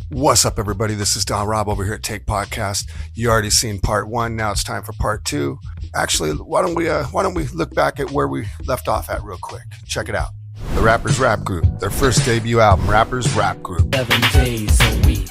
What's up, everybody? This is Don Rob over here at Take Podcast. You already seen part one. Now it's time for part two. Actually, why don't we look back at where we left off at real quick? Check it out. The Rappers Rap Group, their first debut album, Rappers Rap Group. 7 days a week.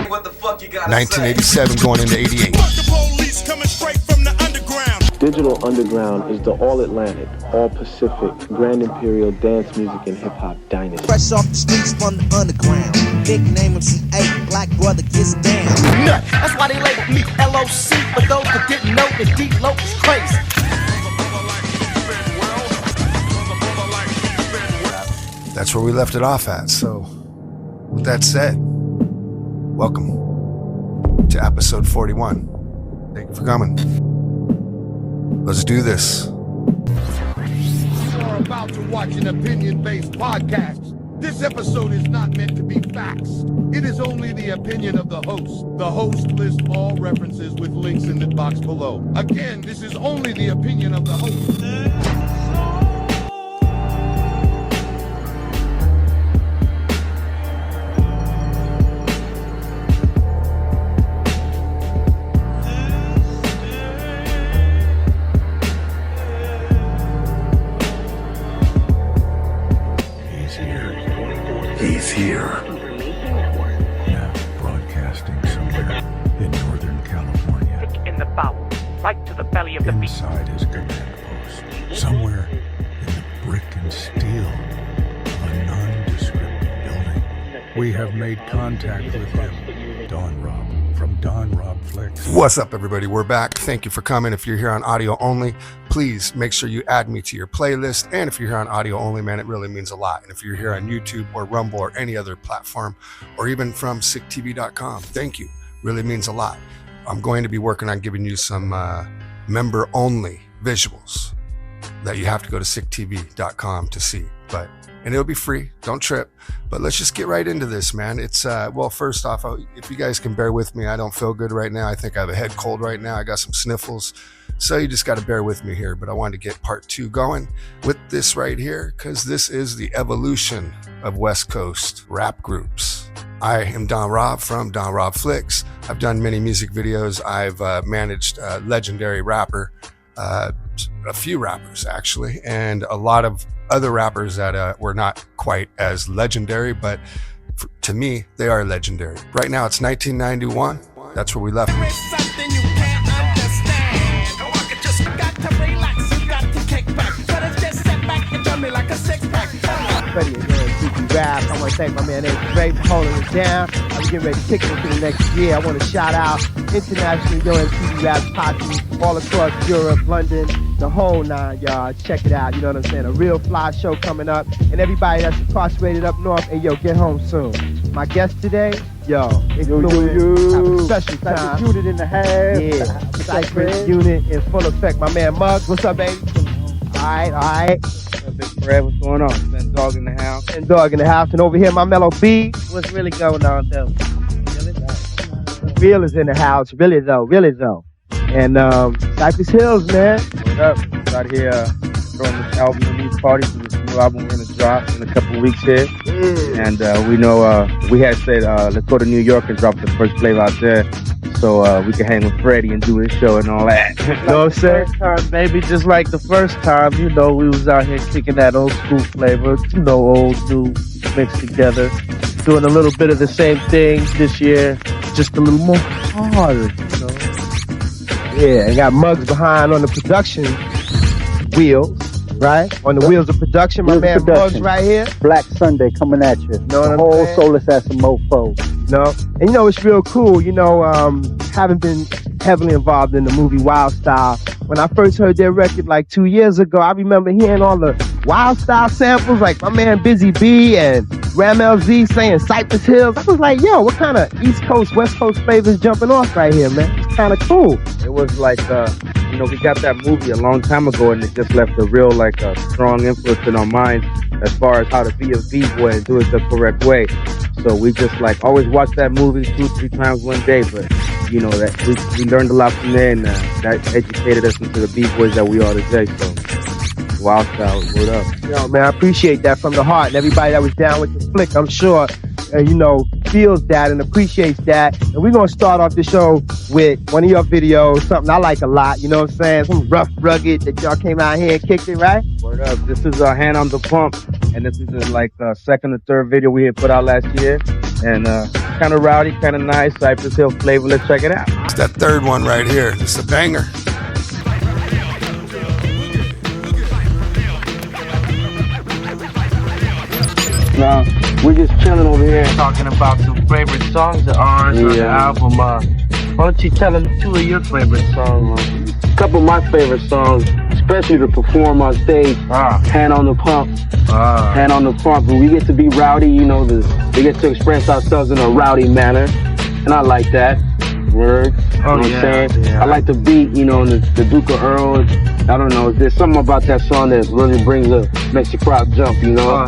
What the fuck you gotta 1987 going into 88. Fuck the police coming straight from the underground. Digital Underground is the all-Atlantic, all-Pacific, Grand Imperial dance music and hip-hop dynasty. Fresh off the streets from the underground. Big name MC8, black brother gets down. Nut. That's why they label me LOC. For those that didn't know, the deep low is crazy. That's where we left it off at. So, with that said, welcome to episode 41. Thank you for coming. Let's do this. You are about to watch an opinion-based podcast. This episode is not meant to be facts. It is only the opinion of the host. The host lists all references with links in the box below. Again, this is only the opinion of the host. He's here. Now broadcasting somewhere in Northern California. In the bowel, right to the belly of the beast. Inside his command post. Somewhere in the brick and steel of a nondescript building. We have made contact with him. Don Rob from Don Rob Flixx. What's up, everybody? We're back. Thank you for coming. If you're here on audio only, please make sure you add me to your playlist. And if you're here on audio only, man, it really means a lot. And if you're here on YouTube or Rumble or any other platform, or even from sicktv.com, thank you. Really means a lot. I'm going to be working on giving you some member-only visuals that you have to go to sicktv.com to see. And it'll be free. Don't trip. But let's just get right into this, man. It's, well, first off, if you guys can bear with me, I don't feel good right now. I think I have a head cold right now. I got some sniffles. So you just got to bear with me here. But I wanted to get part two going with this right here, because this is the evolution of West Coast rap groups. I am Don Rob from Don Rob Flixx. I've done many music videos. I've managed a legendary rapper, a few rappers actually, and a lot of other rappers that were not quite as legendary, but to me, they are legendary. Right now, it's 1991. That's where we left. Something you can't understand. Oh, I just got to relax. You got to kick back. But it's just set back and join me like a six-pack. Ready to TV rap. I want to thank my man Ray for holding it down. I'm getting ready to kick it into the next year. I want to shout out internationally doing TV rap posse all across Europe, London, the whole nine, y'all. Check it out. You know what I'm saying? A real fly show coming up. And everybody that's incarcerated up north, hey, yo, get home soon. My guest today, yo, it's Luniz. Have a special time. Cypress Unit in the house. Yeah, Cypress Unit in full effect. My man Muggs, what's up, baby? All right. Big Fred, what's going on? Been Dogg in the house. And Dogg in the house. And over here, my mellow B. What's really going on, though? Real is in the house. Really though. And Cypress Hills, man. What up? Out here throwing this album release party for this new album we're going to drop in a couple of weeks here. And we know we had said let's go to New York and drop the first flavor out there so we can hang with Freddie and do his show and all that. You know what I'm saying? First time, baby, just like the first time, you know, we was out here kicking that old school flavor, you know, old, new, mixed together. Doing a little bit of the same thing this year, just a little more hard, you know. Yeah, and got Muggs behind on the production wheels, right? On the wheels of production, my man Muggs right here. Black Sunday coming at you. Know what I'm whole saying? soulless ass of mofo. You know? And you know, it's real cool, you know, having been heavily involved in the movie Wild Style. When I first heard their record like 2 years ago, I remember hearing all the Wild Style samples, like my man Busy B and Ram LZ saying Cypress Hills. I was like, yo, what kind of East Coast, West Coast flavors jumping off right here, man? It's kind of cool. It was like, you know, we got that movie a long time ago, and it just left a real, like, a strong influence in our minds as far as how to be a B-boy and do it the correct way. So we just, like, always watch that movie 2-3 times one day, but you know, that we learned a lot from there, and that educated us into the B-boys that we are today. So Wild Style. Word up. Yo, man, I appreciate that from the heart. And everybody that was down with the flick, I'm sure, you know, feels that and appreciates that. And we're going to start off the show with one of your videos, something I like a lot, you know what I'm saying? Some rough, rugged that y'all came out here and kicked it, right? Word up. This is Hand on the Pump. And this is like the second or third video we had put out last year. And kind of rowdy, kind of nice, Cypress Hill flavor. Let's check it out. It's that third one right here. It's a banger. Now, we're just chilling over here. Talking about some favorite songs of ours on the album. Why don't you tell them 2 of your favorite songs? A couple of my favorite songs, especially to perform on stage. Hand on the Pump. Hand on the Pump. When we get to be rowdy, you know, we get to express ourselves in a rowdy manner. And I like that. Word. You know what I'm saying? Yeah. I like the beat, you know, and the Duke of Earl. I don't know. There's something about that song that really makes the crowd jump, you know?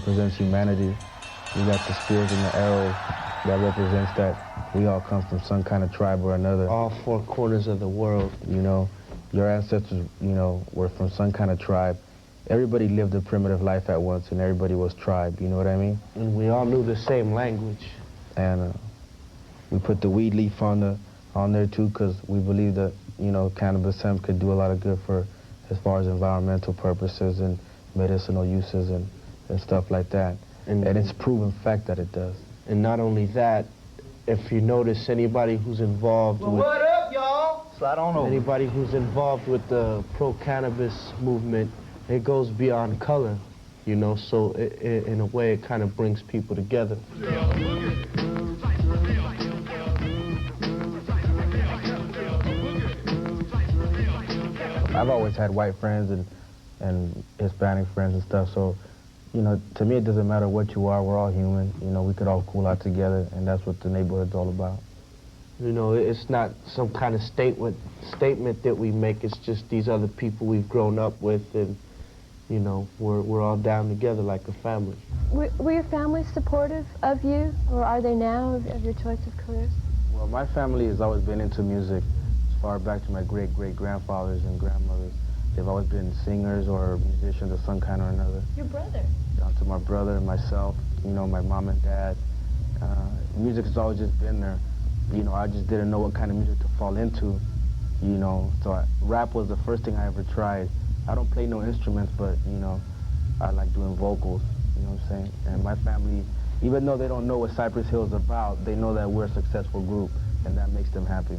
represents humanity. We got the spears and the arrows that represents that we all come from some kind of tribe or another. All four corners of the world. You know, your ancestors, you know, were from some kind of tribe. Everybody lived a primitive life at once, and everybody was tribe, you know what I mean? And we all knew the same language. And we put the weed leaf on there too, because we believe that, you know, cannabis hemp could do a lot of good for, as far as environmental purposes and medicinal uses and stuff like that. And it's proven fact that it does. And not only that, if you notice anybody who's involved with... What up, y'all? Slide on over. Anybody who's involved with the pro-cannabis movement, it goes beyond color, you know, so in a way it kind of brings people together. I've always had white friends and Hispanic friends and stuff, so, you know, to me it doesn't matter what you are, we're all human. You know, we could all cool out together, and that's what the neighborhood's all about. You know, it's not some kind of statement that we make, it's just these other people we've grown up with, and, you know, we're all down together like a family. Were your family supportive of you, or are they now, of your choice of careers? Well, My family has always been into music. As far back to my great-great-grandfathers and grandmothers. They've always been singers or musicians of some kind or another. Your brother? Down to my brother and myself, you know, my mom and dad. Music has always just been there. You know, I just didn't know what kind of music to fall into, you know. So rap was the first thing I ever tried. I don't play no instruments, but, you know, I like doing vocals, you know what I'm saying? And my family, even though they don't know what Cypress Hill is about, they know that we're a successful group, and that makes them happy.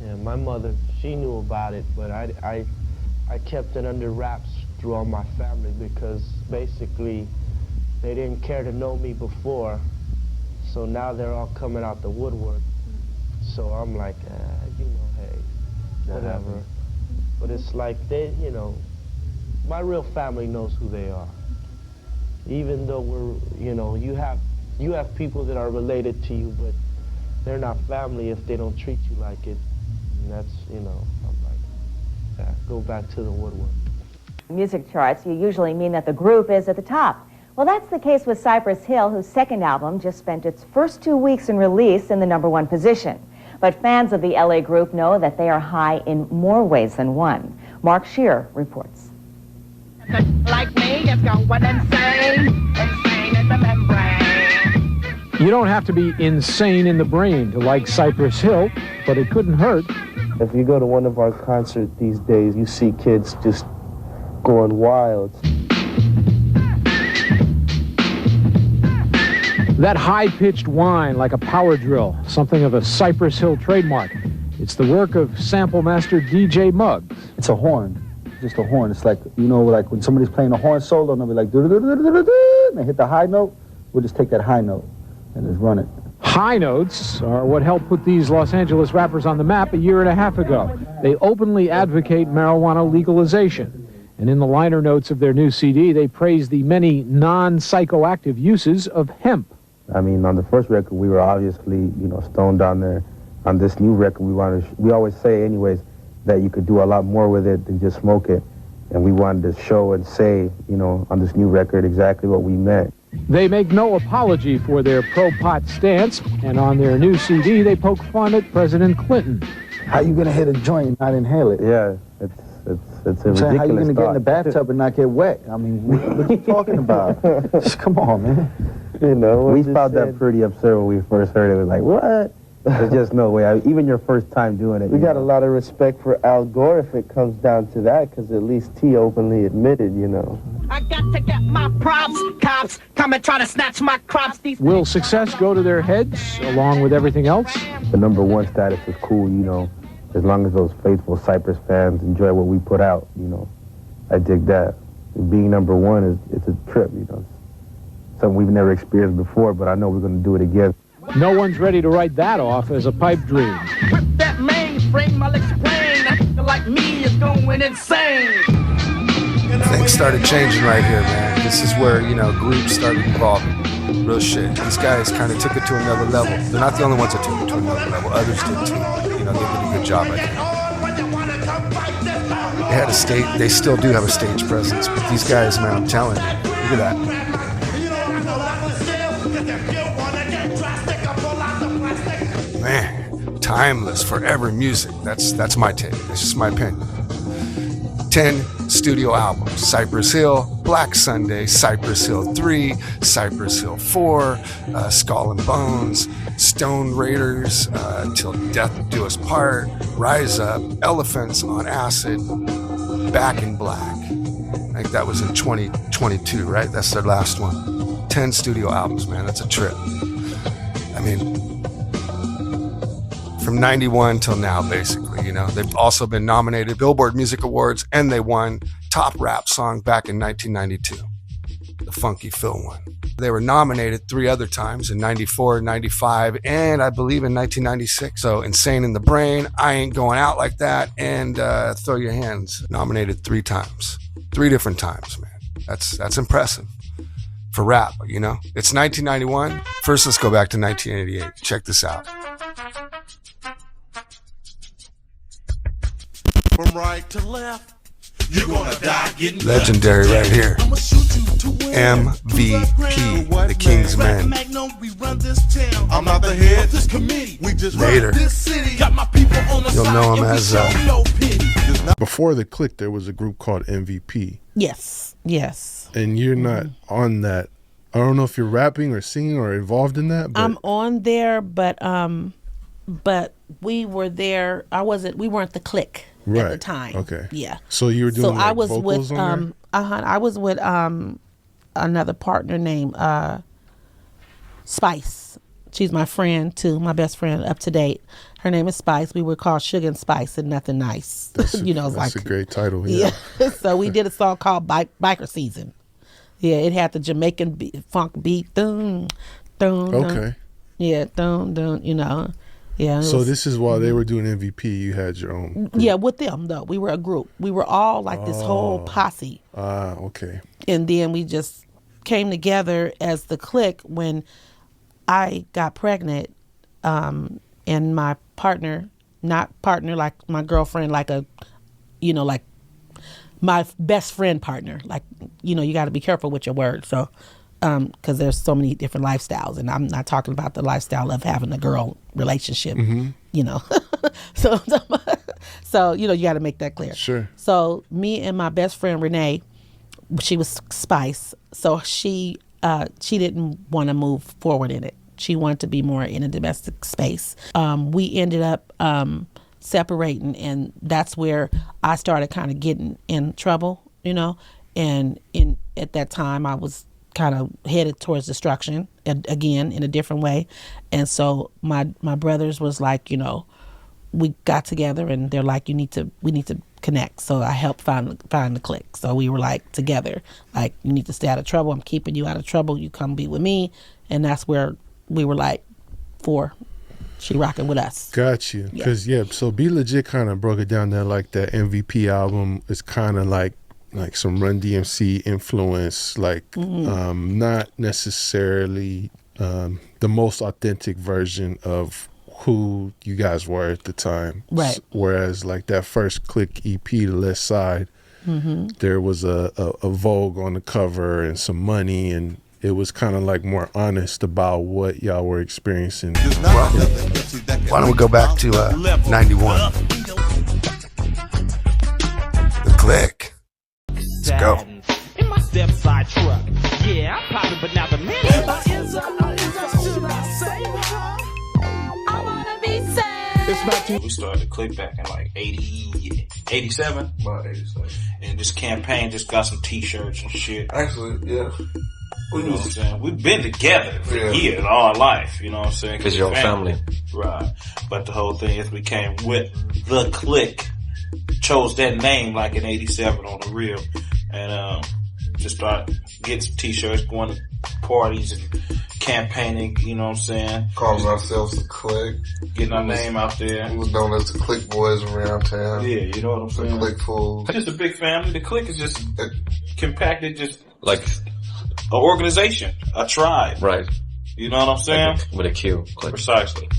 Yeah, my mother, she knew about it, but I kept it under wraps through all my family because basically they didn't care to know me before, so now they're all coming out the woodwork. So I'm like, you know, hey, whatever. But it's like they, you know, my real family knows who they are. Even though we're, you know, you have people that are related to you, but they're not family if they don't treat you like it. And that's, you know, I'm like, yeah, go back to the woodwork. Music charts, you usually mean that the group is at the top. Well, that's the case with Cypress Hill, whose second album just spent its first 2 weeks in release in the #1 position. But fans of the LA group know that they are high in more ways than one. Mark Shear reports. Like me, it's going insane, insane in the membrane. You don't have to be insane in the brain to like Cypress Hill, but it couldn't hurt. If you go to one of our concerts these days, you see kids just going wild. That high-pitched whine like a power drill, something of a Cypress Hill trademark. It's the work of sample master DJ Muggs. It's a horn, just a horn. It's like, you know, like when somebody's playing a horn solo and they'll be like, and they hit the high note, we'll just take that high note and just run it. High notes are what helped put these Los Angeles rappers on the map a year and a half ago. They openly advocate marijuana legalization. And in the liner notes of their new CD, they praise the many non-psychoactive uses of hemp. I mean, on the first record, we were obviously, you know, stoned down there. On this new record, we always say anyways that you could do a lot more with it than just smoke it. And we wanted to show and say, you know, on this new record exactly what we meant. They make no apology for their pro-pot stance, and on their new CD, they poke fun at President Clinton. How you gonna hit a joint and not inhale it? Yeah, it's a ridiculous How you gonna thought. get in the bathtub and not get wet? I mean, what are you talking about? Come on, man. You know, we found that pretty absurd when we first heard it. We were like, what? There's just no way. Even your first time doing it. We got a lot of respect for Al Gore if it comes down to that, because at least T openly admitted, you know. I got to get my props. Cops come and try to snatch my crops. Will success go to their heads along with everything else? The #1 status is cool, you know, as long as those faithful Cypress fans enjoy what we put out, you know. I dig that. Being #1 it's a trip, you know. Something we've never experienced before, but I know we're going to do it again. No one's ready to write that off as a pipe dream. With that mainframe, I'll explain. That like me is going insane. Things started changing right here, man. This is where, you know, groups started evolving. Real shit. These guys kind of took it to another level. They're not the only ones that took it to another level. Others did too. But, you know, they did a good job, I think. They had a stage, they still do have a stage presence, but these guys, man, I'm telling you, look at that. Man, timeless, forever music. That's my take. That's just my opinion. 10 studio albums: Cypress Hill, Black Sunday, Cypress Hill 3, Cypress Hill 4, Skull and Bones, Stone Raiders, Till Death Do Us Part, Rise Up, Elephants on Acid, Back in Black. I think that was in 2022, right? That's their last one. 10 studio albums, man. That's a trip. I mean, from 91 till now, basically, you know. They've also been nominated Billboard Music Awards, and they won Top Rap Song back in 1992, the Funky Phil one. They were nominated 3 other times, in 94, 95, and I believe in 1996. So Insane in the Brain, I Ain't Going Out Like That, and Throw Your Hands, nominated 3 times. 3 different times, man. That's impressive for rap, you know. It's 1991. First, let's go back to 1988. Check this out. From right to left, you're gonna die getting legendary right here. I'ma shoot you to MVP, the King's Men. I'm not the head of this committee. We just Later. this city. Got my people on the You'll side know him and we as show no pity. Before the Click, there was a group called MVP. Yes. And you're not on that. I don't know if you're rapping or singing or involved in that. But I'm on there, but we were there. We weren't the Click at the time. Okay. Yeah. So you were doing I was vocals with on there? I was with another partner named Spice. She's my friend too, my best friend, up to date. Her name is Spice. We were called Sugar and Spice and Nothing Nice. That's like a great title. Yeah. So we did a song called Biker Season. Yeah, it had the Jamaican funk beat. Dun, dun, dun. Okay. Yeah, dun, dun, Yeah. So this is while they were doing MVP, you had your own group. Yeah, with them though. We were a group. We were all like this whole posse. Okay. And then we just came together as the Click when I got pregnant, and my partner, not partner like my girlfriend, like like my best friend partner, like, you got to be careful with your words. So, because there's so many different lifestyles, and I'm not talking about the lifestyle of having a girl relationship, so, you got to make that clear. Sure. So me and my best friend, Renee, she was Spice. So she didn't want to move forward in it. She wanted to be more in a domestic space. We ended up separating, and that's where I started kind of getting in trouble, and at that time I was kind of headed towards destruction again in a different way. And so my brothers was like, we got together and they're like, we need to connect. So I helped find the Click. So we were like together, like, you need to stay out of trouble. I'm keeping you out of trouble. You come be with me. And that's where we were like, she rocking with us. Got you. Because, so Be Legit kind of broke it down there, like that MVP album is kind of like some Run DMC influence, like not necessarily the most authentic version of who you guys were at the time. Right. Whereas like that first Click EP, The Left Side, there was a Vogue on the cover and some money, and it was kind of like more honest about what y'all were experiencing. Well, why don't we go back to 91? The Click. Let's go. In my step side truck. Yeah, I popped it, but now the minute. We started the Click back in like 87. About 87. And this campaign just got some t-shirts and shit. Actually, yeah. You know what I'm saying? We've been together for years, all our life, you know what I'm saying? Because you're family. Right. But the whole thing is we came with the Click, chose that name like in 87 on the real, and just started getting some t-shirts, going to parties and campaigning, you know what I'm saying? Calling ourselves the Click. Getting our name out there. We was known as the Click Boys around town. Yeah, you know what I'm saying? The Click Fools. Just a big family. The Click is just compacted, just like an organization, a tribe. Right. You know what I'm saying? Like with a Q. Click. Precisely.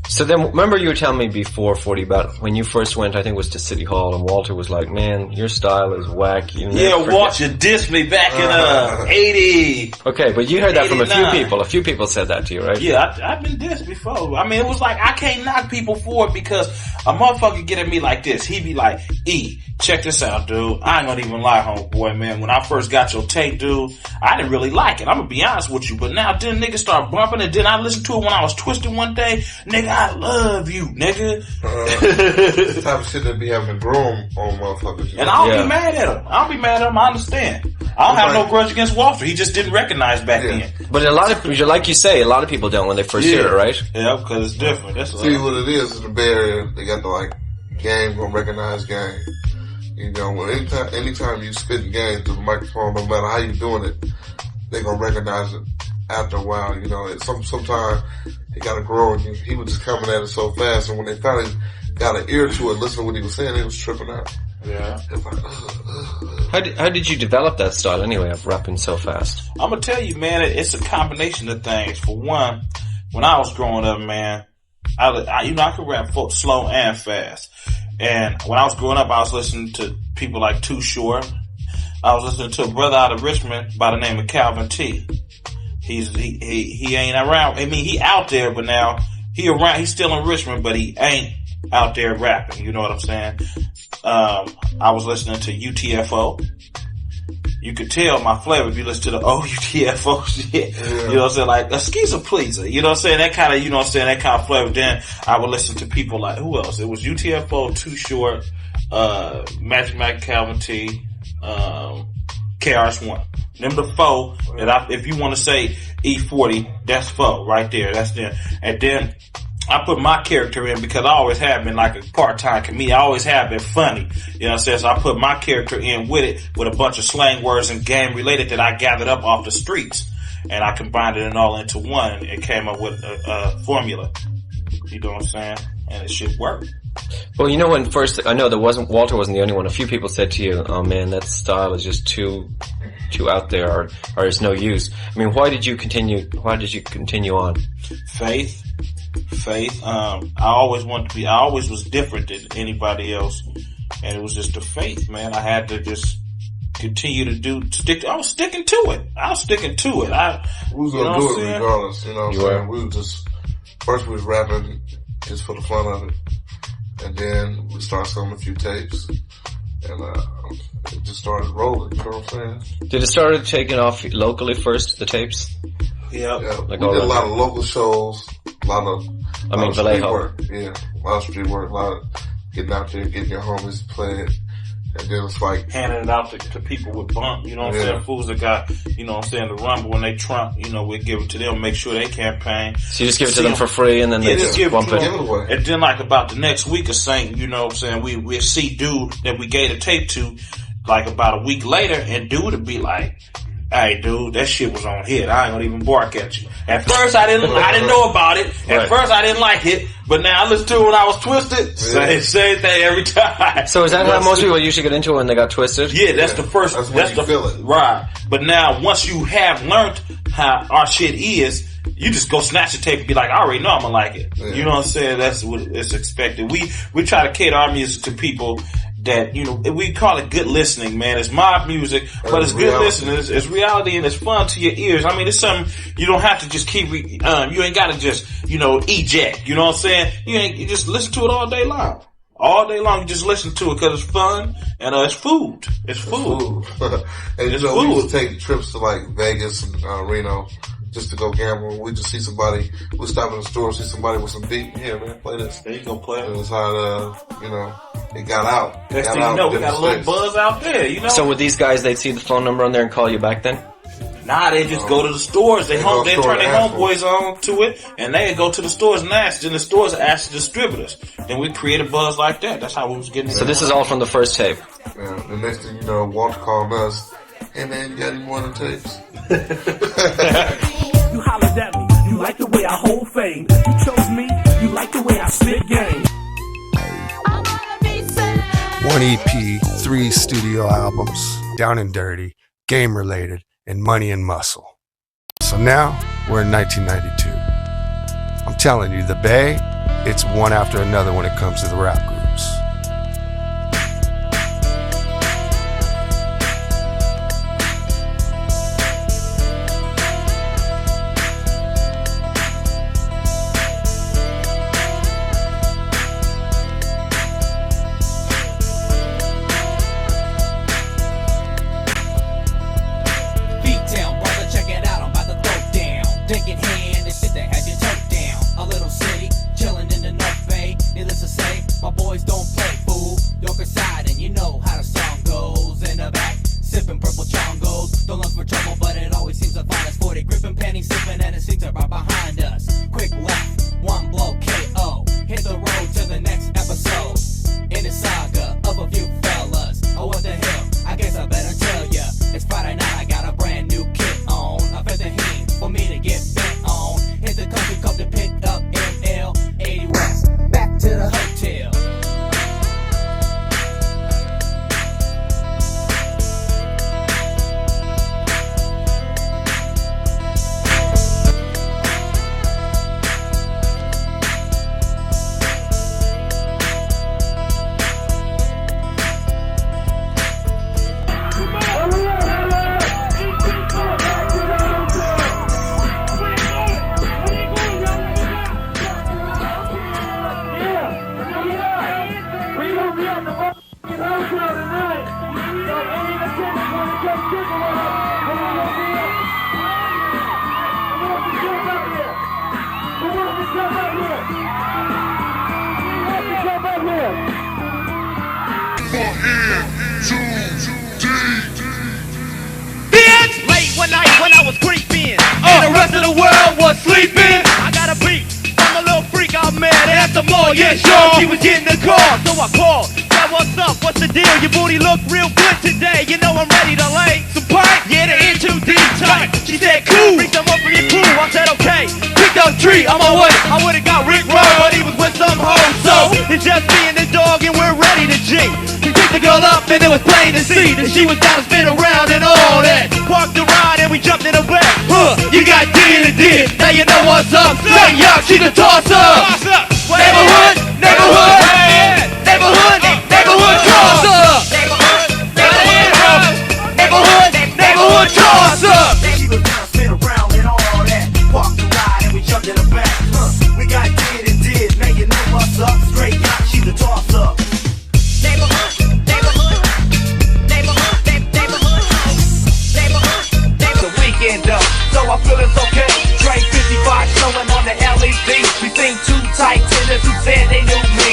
So then, remember you were telling me before, 40, about when you first went, I think it was to City Hall, and Walter was like, man, your style is whack. Yeah, Walter dissed me back in 80. Okay, but you heard that 89. from a few people. A few people said that to you, right? Yeah, I've been dissed before. I mean, it was like, I can't knock people for it because a motherfucker get at me like this. He be like, E, check this out, dude. I ain't gonna even lie, homeboy, man. When I first got your tape, dude, I didn't really like it. I'm gonna be honest with you. But now, then niggas start bumping it. Then I listened to it when I was twisted one day. Nigga, I love you, nigga. The type of shit that be having to grow on motherfuckers. And I don't be mad at him. I don't be mad at him. I understand. I don't have no grudge against Walter. He just didn't recognize back then. But a lot of people, like you say, a lot of people don't when they first hear it, right? Yeah, because it's different. That's See what it is in the Bay Area. They got the like game gonna recognize game. You know, anytime you spit game to the microphone, no matter how you doing it, they gonna recognize it after a while. You know, sometimes he gotta grow. And he was just coming at it so fast, and when they finally got an ear to it, listen to what he was saying, he was tripping out. Yeah. How did you develop that style anyway of rapping so fast? I'm gonna tell you, man, it's a combination of things. For one, when I was growing up, man, I could rap slow and fast. And when I was growing up, I was listening to people like Too Short, I was listening to a brother out of Richmond by the name of Calvin T. He ain't around. I mean, he out there, but now he around. He's still in Richmond, but he ain't out there rapping. You know what I'm saying? I was listening to UTFO. You could tell my flavor if you listen to the old UTFO shit. Yeah. You know what I'm saying? Like a skeezer pleaser. You know what I'm saying? That kind of, you know what I'm saying? That kind of flavor. Then I would listen to people like, who else? It was UTFO, Too Short, Magic Mike, Calvin T, KRS-One. Them the four that if you want to say E40, that's four right there. That's them. And then I put my character in because I always have been like a part-time comedian. I always have been funny. You know what I'm saying? So I put my character in with it with a bunch of slang words and game related that I gathered up off the streets. And I combined it all into one and came up with a formula. You know what I'm saying? And it should work. Well, you know, when first, I know Walter wasn't the only one. A few people said to you, oh man, that style is just too out there or it's no use. I mean, why did you continue on? Faith. I always was different than anybody else. And it was just the faith, man. I had to just continue to I was sticking to it. We was gonna do it regardless, you know what I'm saying? We was just, first we was rapping just for the fun of it. And then we started selling a few tapes. And it just started rolling, you know what I'm saying? Did it start taking off locally first, the tapes? Yeah. Like we did a lot of local shows, a lot of street work. Yeah, a lot of street work, a lot of getting out there, getting your homies to play it. And then it's like handing it out to people with bump, you know what I'm saying? Fools that got, you know what I'm saying, the rumble when they trump, you know, we give it to them, make sure they campaign. So you just give it to them for free and then they just bump it. And then like about the next week or something, you know what I'm saying, we see dude that we gave the tape to like about a week later and dude would be like, hey dude, that shit was on hit. I ain't gonna even bark at you. At first I didn't know about it. At first I didn't like it. But now I listen to it when I was twisted. Same thing every time. So is that how most people usually get into it when they got twisted? Yeah, that's the first. That's the feel it. Right. But now once you have learned how our shit is, you just go snatch the tape and be like, I already know I'm gonna like it. You know what I'm saying? That's what it's expected. We try to cater our music to people that, you know, we call it good listening, man. It's mob music, but it's good listening. It's reality and it's fun to your ears. I mean, it's something you don't have to just keep, you ain't gotta just, you know, eject. You know what I'm saying? You just listen to it all day long. All day long, you just listen to it because it's fun and it's food. It's food. And you know, we used to take trips to like Vegas and Reno just to go gamble. We just see somebody, we stop in the store, see somebody with some beat. Yeah, man, play this. There you go, play it. And it's how you know, it got out. Next thing you know, we got a little buzz out there, you know? So with these guys, they'd see the phone number on there and call you back then? Nah, they just go to the stores. They turn their homeboys on to it, and they go to the stores and ask. Then the stores ask the distributors. Then we create a buzz like that. That's how we was getting. So this is all from the first tape. Yeah. The next thing you know, Walter called us. Hey man, you got any more of them tapes? You hollered at me. You like the way I hold fame. You chose me. You like the way I spit game. 1 EP, 3 studio albums, Down and Dirty, Game Related, and Money and Muscle. So now we're in 1992. I'm telling you, the Bay, it's one after another when it comes to the rap groups. Late one night when I was creeping, and the rest of the world was sleeping. I got a beat from a little freak I met at the mall. Yeah, sure, she was getting the call, so I called. Yeah, what's up? What's the deal? Your booty look real good today. You know I'm ready to lay some pipe. Yeah, the in too deep tight. She said, cool. Bring some up from your crew. I said, okay. Picked up a tree on my way. I would've got Rick Roll, but he was with some hoes. So it's just me and the dog, and we're ready to G. He picked the girl up, and it was plain to see that she was down to spin around and all that. Parked the ride, and we jumped in the back. You got D in the D. Now you know what's up. Say yo, she's a toss-up. Neighborhood, neighborhood, neighborhood, neighborhood toss-up. Neighborhood, neighborhood toss-up. She was down to spin around and all that. Parked the ride, and we jumped in the back. We got did and did. Now you know what's up. Straight yacht, she's a toss-up. So I feel it's okay. Drake 55 showing on the LED. We think two tight tenors who said they knew me.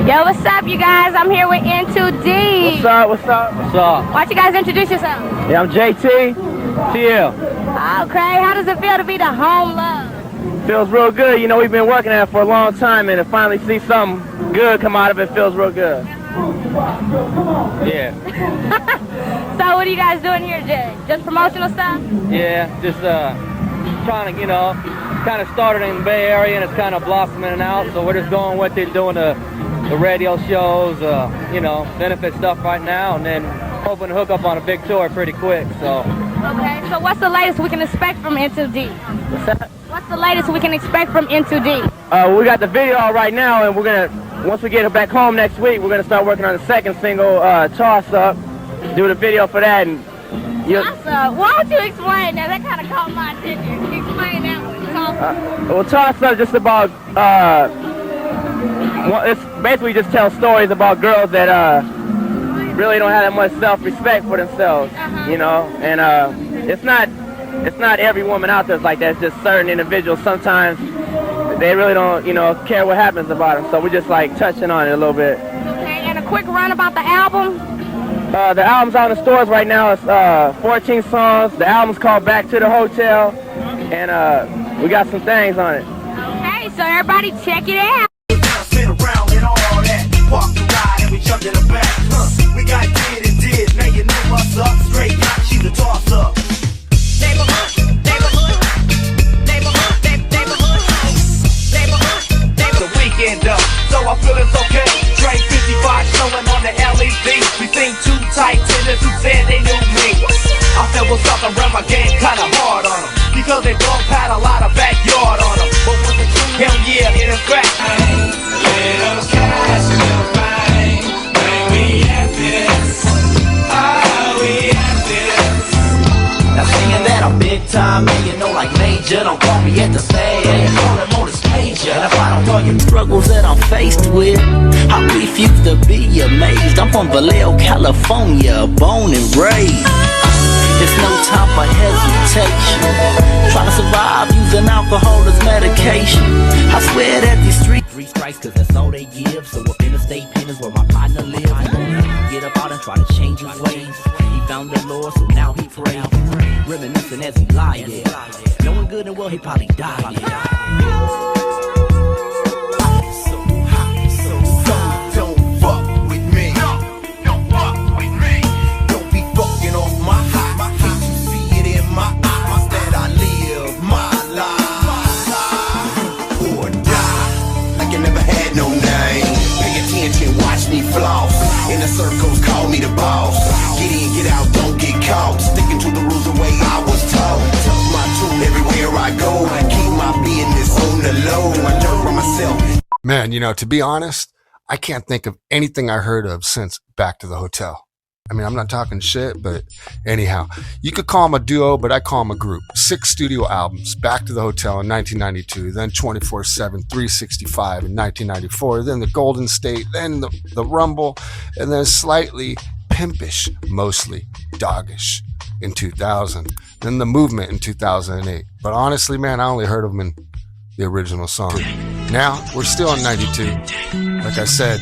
Yo, what's up, you guys? I'm here with N2D. What's up? What's up? What's up? Why don't you guys introduce yourselves? Yeah, I'm JT. TL. Okay, how does it feel to be the home love? Feels real good. You know, we've been working at it for a long time, and to finally see something good come out of it feels real good. Yeah. So what are you guys doing here, Jay? Just promotional stuff? Yeah, just trying to, you know, kind of started in the Bay Area, and it's kind of blossoming out, so we're just going with it, doing the radio shows, you know, benefit stuff right now, and then hoping to hook up on a big tour pretty quick, so. Okay, so what's the latest we can expect from N2D? What's that? What's the latest we can expect from N2D? We got the video out right now, and we're gonna, once we get it back home next week, we're gonna start working on the second single, Toss Up, do the video for that, and Toss Up? Why don't you explain that? That kind of caught my attention. Explain that one. Toss Up. Well, Toss Up just about, it's basically just tells stories about girls that really don't have that much self-respect for themselves, you know, and it's not every woman out there like that. It's just certain individuals. Sometimes they really don't, you know, care what happens about them. So we're just like touching on it a little bit. Okay, and a quick run about the album. The album's out in the stores right now. It's 14 songs. The album's called Back to the Hotel, and we got some things on it. Okay, so everybody check it out. Spin around and all that. Walk the ride and we jumped in the back. We got did and did. Now you know what's up. Straight yacht, she's a toss-up. So I feel it's okay. Drake 55 showing on the LED. We think two tight tenors who said they knew me. I said what's up and run my game kinda hard on them, because they both had a lot of backyard on them. But when the two, hell yeah, it is back. Little cash, little fame. When we at this, we at this. Now singing that I'm big time, and you know like major. Don't call me at the stage, call him on the stage. And if I don't tell you struggles that I'm faced with, I refuse to be amazed. I'm from Vallejo, California, born and raised. There's no time for hesitation. Trying to survive using alcohol as medication. I swear that these streets 3 strikes, cause that's all they give. So up in the state pen is where my partner lives. Get up out and try to change his ways. He found the Lord, so now he prays. Reminiscing as he lied, yeah. Knowing good and well he probably died, yeah. Floss in the circles, call me the boss. Get in, get out, don't get caught. Sticking to the rules the way I was taught. Tuck my tune everywhere I go. Keep my business on the low. I learn from myself. Man, you know, to be honest, I can't think of anything I heard of since Back to the Hotel. I mean, I'm not talking shit, but anyhow, you could call them a duo, but I call them a group. 6 studio albums, Back to the Hotel in 1992, then 24/7, 365 in 1994, then the Golden State, then the Rumble, and then slightly pimpish, mostly doggish in 2000, then the Movement in 2008. But honestly, man, I only heard of them in the original song. Now, we're still in 92. Like I said,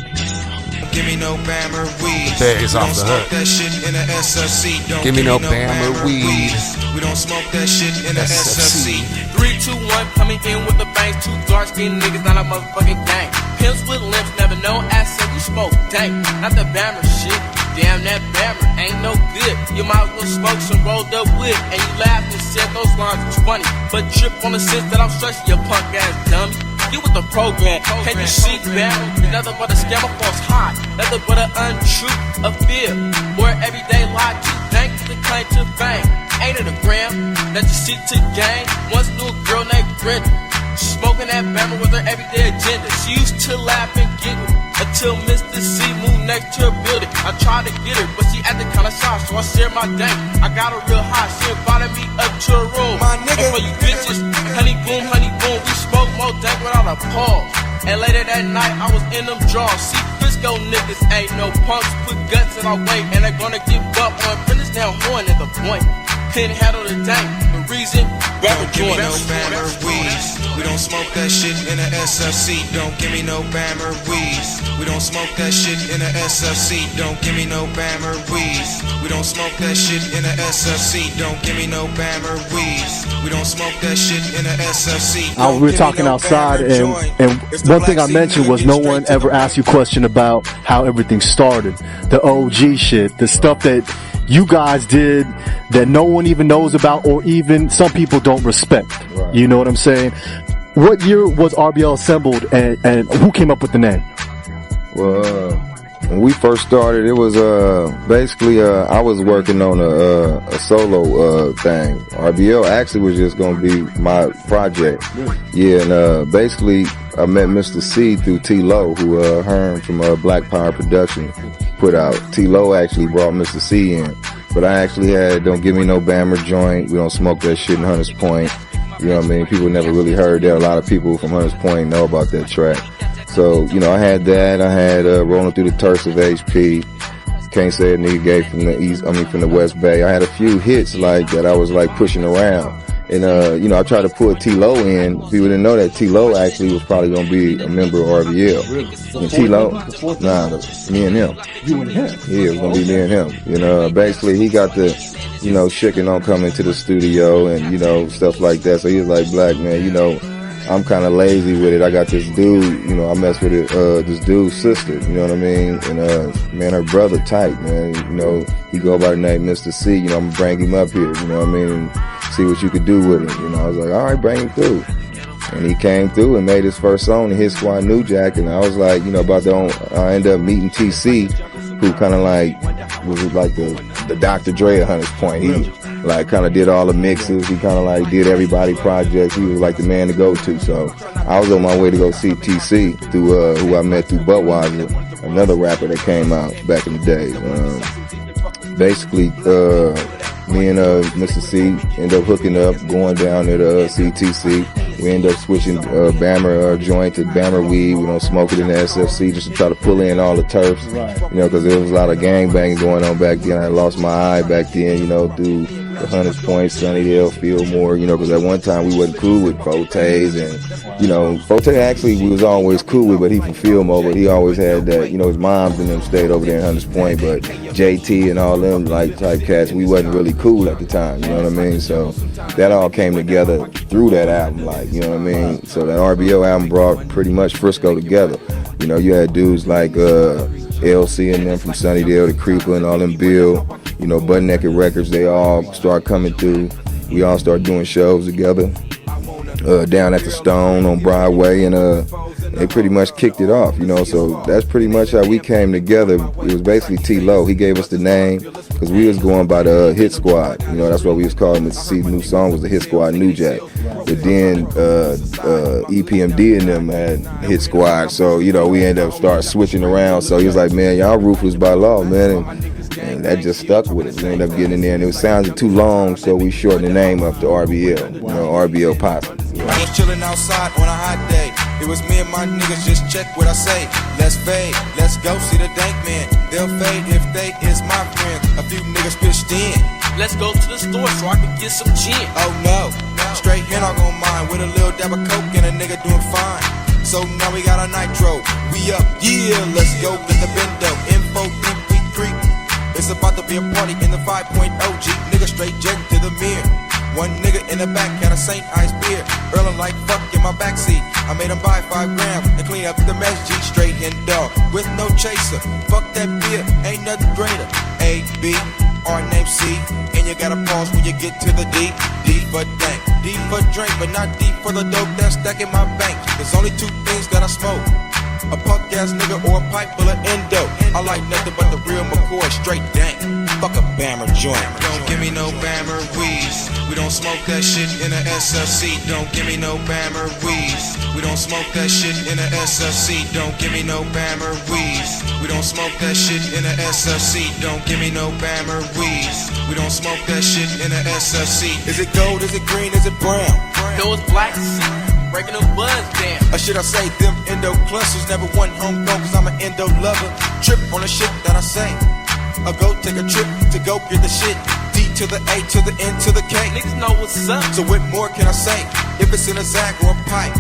give me no Bammer weed. The bed is off the hook. That shit in a SFC. Don't give me no Bammer weed. We don't smoke that shit in a SFC. 3, 2, 1, coming in with the bangs. 2 dark skinned niggas, not a motherfucking gang. Pimps with limps, never know accent. We smoke dank, not the Bammer shit. Damn, that Bammer ain't no good. You might as well smoke some rolled up wood. And you laughed and said those lines was funny, but trip on the sense that I'm stressing your punk ass dummy. You with the program, can't you see Bammer? Nothing but a scam, a false high. Nothing but an untruth, a fear. Or everyday lie to thank to the claim to fame. Ain't it a gram? That you see to gang. Once knew a girl named Brenda. Smoking that Bammer with her everyday agenda. She used to laugh and giggle until Mr. C moved next to her building. I tried to get her, but she acted kinda shy, so I shared my dank. I got her real high, she invited me up to her room. My nigga, for you bitches, honey boom, we smoke more dank without a pause. And later that night, I was in them drawers. See, Frisco niggas ain't no punks, put guts in our way, and they're gonna give up on business down horn at the point. Couldn't handle the dank, the reason, don't give me no Bammer weed. We don't smoke that shit in a SFC. Don't give me no Bammer weed. We don't smoke that shit in a SFC. Don't give me no Bammer weed. We don't smoke that shit in a SFC. Don't give me no Bammer weed. We don't smoke that shit in a SFC. We were talking outside, and one thing I mentioned was no one ever asked you a question about how everything started. The OG shit, the stuff that you guys did that no one even knows about, or even some people don't respect. Right. You know what I'm saying? What year was RBL assembled, and who came up with the name? Well, when we first started, it was basically I was working on a solo thing. RBL actually was just gonna be my project. Yeah, and basically I met Mr. C through T-Lo, who heard from Black Power Production put out. T-Lo actually brought Mr. C in, but I actually had Don't Give Me No Bammer joint. We don't smoke that shit in Hunters Point. You know what I mean? People never really heard that. A lot of people from Hunters Point know about that track. So, you know, I had that. I had Rolling Through the Turfs of HP. Can't Say a Nigga Gay from the East, from the West Bay. I had a few hits like that I was like pushing around. And, you know, I tried to put T-Lo in. People didn't know that T-Lo actually was probably going to be a member of RBL. Really? And T-Lo, me and him. You and him? Yeah, it was going to be me and him. You know, basically he got the, you know, shaking on coming to the studio and, you know, stuff like that. So he was like, Black man, you know, I'm kind of lazy with it. I got this dude, you know, I mess with it, this dude's sister, you know what I mean? And, man, her brother tight, man. You know, he go by the name Mr. C, you know, I'm gonna bring him up here, you know what I mean? And see what you could do with him. You know, I was like, all right, bring him through. And he came through and made his first song, His Squad New Jack. And I was like, you know, I ended up meeting TC, who kind of like, was like the Dr. Dre of Hunters Point. He like kind of did all the mixes. He kind of like did everybody projects. He was like the man to go to. So I was on my way to go see TC through, who I met through Budweiser, another rapper that came out back in the day. Basically, me and Mr. C end up hooking up, going down at CTC. We end up switching Bammer joint to Bammer weed. We don't smoke it in the SFC just to try to pull in all the turfs. Right. You know, because there was a lot of gangbanging going on back then. I lost my eye back then, you know, through the Hunters Point, Sunnydale, Fillmore, you know, because at one time we wasn't cool with Fortes. And, you know, Forte actually we was always cool with, but he from Fillmore, but he always had that, you know, his moms and them stayed over there in Hunters Point, but JT and all them like type cats, we wasn't really cool at the time, you know what I mean? So that all came together through that album, like, you know what I mean? So that RBL album brought pretty much Frisco together. You know, you had dudes like LC and them from Sunnydale, the Creeper and all them Bill, you know, Butt Naked Records, they all start coming through. We all start doing shows together down at the Stone on Broadway, and they pretty much kicked it off, you know. So that's pretty much how we came together. It was basically T-Lo. He gave us the name because we was going by the Hit Squad, you know. That's what we was calling it. See, the new song was the Hit Squad New Jack. But then EPMD and them had Hit Squad, so you know we ended up start switching around. So he was like, man, y'all ruthless by law, man. And And that just stuck with us. We ended up getting in there, and it sounded too long, so we shortened the name up to RBL. You know, RBL Posse. I was chilling outside on a hot day. It was me and my niggas, just check what I say. Let's fade, let's go see the dank man. They'll fade if they is my friends. A few niggas pitched in. Let's go to the store so I can get some gin. Oh no, straight here not gon' mind. With a little dab of coke and a nigga doing fine. So now we got a nitro. We up, yeah, let's go get the bendo. Info deep, we creep. It's about to be a party in the 5.0 G. Nigga straight jet to the mirror. One nigga in the back had a St. Ice beer. Earlin' like fuck in my backseat. I made him buy 5 grams and clean up the mess. G straight in dog with no chaser. Fuck that beer, ain't nothing greater. A, B, R name C. And you gotta pause when you get to the D. D for dank, D for drink, but not D for the dope that's stuck in my bank. There's only 2 things that I smoke. A punk ass nigga or a pipe full of endo. I like nothing but the real McCoy, straight dank. Fuck a Bammer joint. Don't give me no Bammer weeds. We don't smoke that shit in a SFC. Don't give me no Bammer weeds. We don't smoke that shit in a SFC. Don't give me no Bammer weeds. We don't smoke that shit in a SFC. Don't give me no Bammer weeds. We don't smoke that shit in a SFC. Is it gold? Is it green? Is it brown? Those black breaking the buzz down. Or should I say them endo clusters never won homegrown cause I'm an endo lover. Trip on the shit that I say. Or go take a trip to go get the shit. D to the A to the N to the K. Niggas know what's up. So what more can I say? If it's in a Zag or a pipe,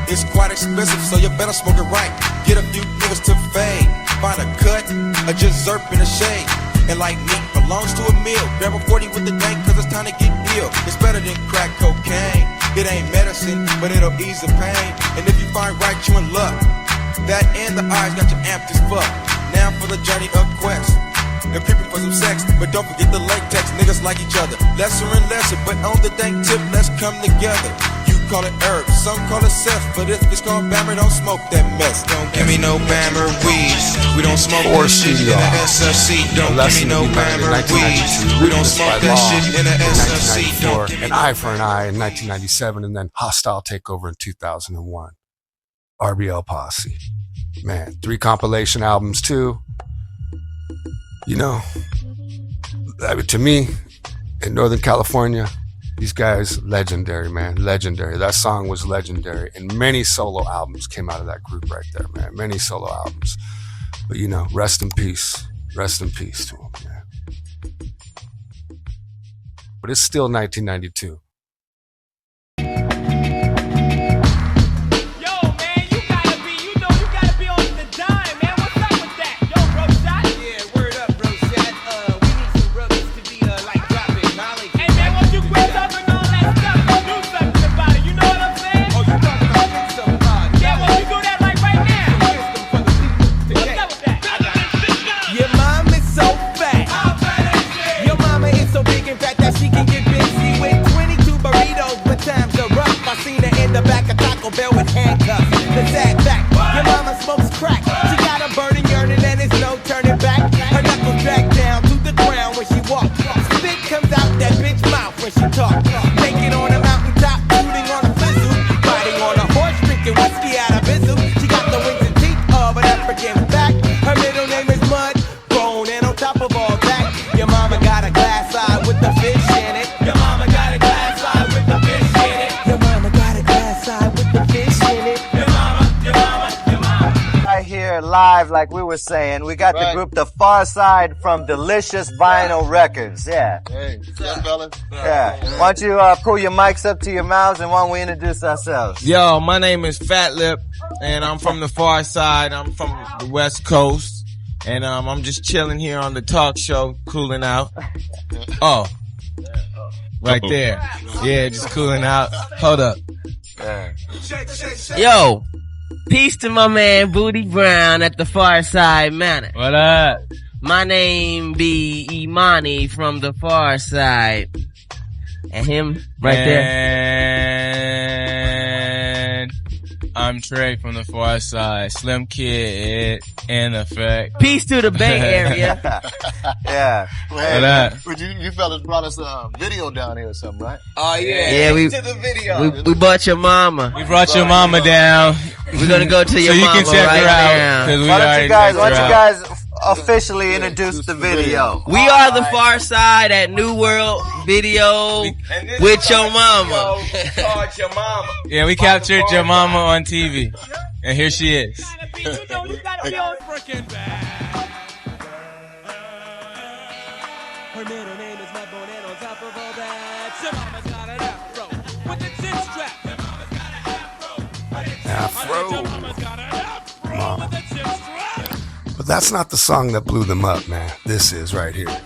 it's quite expensive, so you better smoke it right. Get a few niggas to fade. Find a cut, or just zerp in the shade. And like meat belongs to a meal. Grab a 40 with the dank cause it's time to get ill. It's better than crack cocaine. It ain't medicine, but it'll ease the pain. And if you find right, you in luck. That and the eyes got you amped as fuck. Now for the journey of quest. They're creeping for some sex, but don't forget the latex. Niggas like each other, lesser and lesser, but on the dank tip, let's come together. You call it herb, some call it cess, but if it's called Bammer, don't smoke that mess. Don't give me no Bammer weeds. We don't smoke that shit in the SFC. Don't give me no Bammer weeds. We don't smoke that shit in the SFC. Don't give me An Eye for an Eye in 1997, and then Hostile Takeover in 2001. RBL Posse. Man, 3 compilation albums too. You know, to me, in Northern California, these guys, legendary, man, legendary. That song was legendary. And many solo albums came out of that group right there, man. Many solo albums. But, you know, rest in peace. Rest in peace to them, man. But it's still 1992. Bell with handcuffs, the sad fact. Your mama smokes crack. She got a burning yearning and there's no turning back. Her knuckles drag down to the ground when she walks. Spit comes out that bitch mouth when she talks. Naked on a mountaintop, shooting on a fizzle. Riding on a horse, drinking whiskey out of bizzle. She got the wings and teeth of an African back. Her middle name is Mud, Bone, and on top of all that, your mama got a glass eye with the fish in it. Your mama got a glass eye with the fish in it. Your mama got a glass eye with the fish in it. Your mama. Right here live, like we were saying, we got the group The Far Side from Delicious Vinyl Records. Yeah. Hey, what's up, fellas? Yeah. Why don't you pull your mics up to your mouths and why don't we introduce ourselves? Yo, my name is Fat Lip, and I'm from the Far Side. I'm from the West Coast, and I'm just chilling here on the talk show, cooling out. Oh, right there. Yeah, just cooling out. Hold up. Yo, peace to my man Booty Brown at the Far Side Manor. What up? My name be Imani from the Far Side. And him right there. And I'm Trey from the Far Side. Slim Kid in effect. Peace to the Bay Area. Yeah. What up? But you fellas brought us a video down here or something, right? Oh yeah. Yeah, we to the video. We brought your mama. We brought your mama down. We're gonna go to your so you mama can check right her out. now. Why don't you guys officially introduce the video. We are the Far Side at New World Video with your mama. Your mama. Yeah, we captured your mama on TV. And here she is. Her middle name is Mudbone, and on top of all that, your mama's got an afro with a chin strap. Your mama's got an afro. Your mama's got an afro with a chin strap. But that's not the song that blew them up, man. This is right here.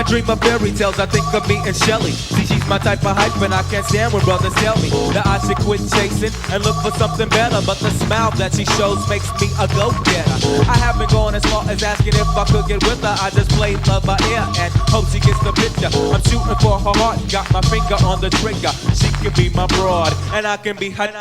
Dream of fairy tales, I think of me and Shelly. See, she's my type of hype, and I can't stand when brothers tell me that I should quit chasing and look for something better. But the smile that she shows makes me a go-getter. I haven't gone as far as asking if I could get with her. I just played love by ear and hope she gets the picture. I'm shooting for her heart, got my finger on the trigger. She can be my broad, and I can be her.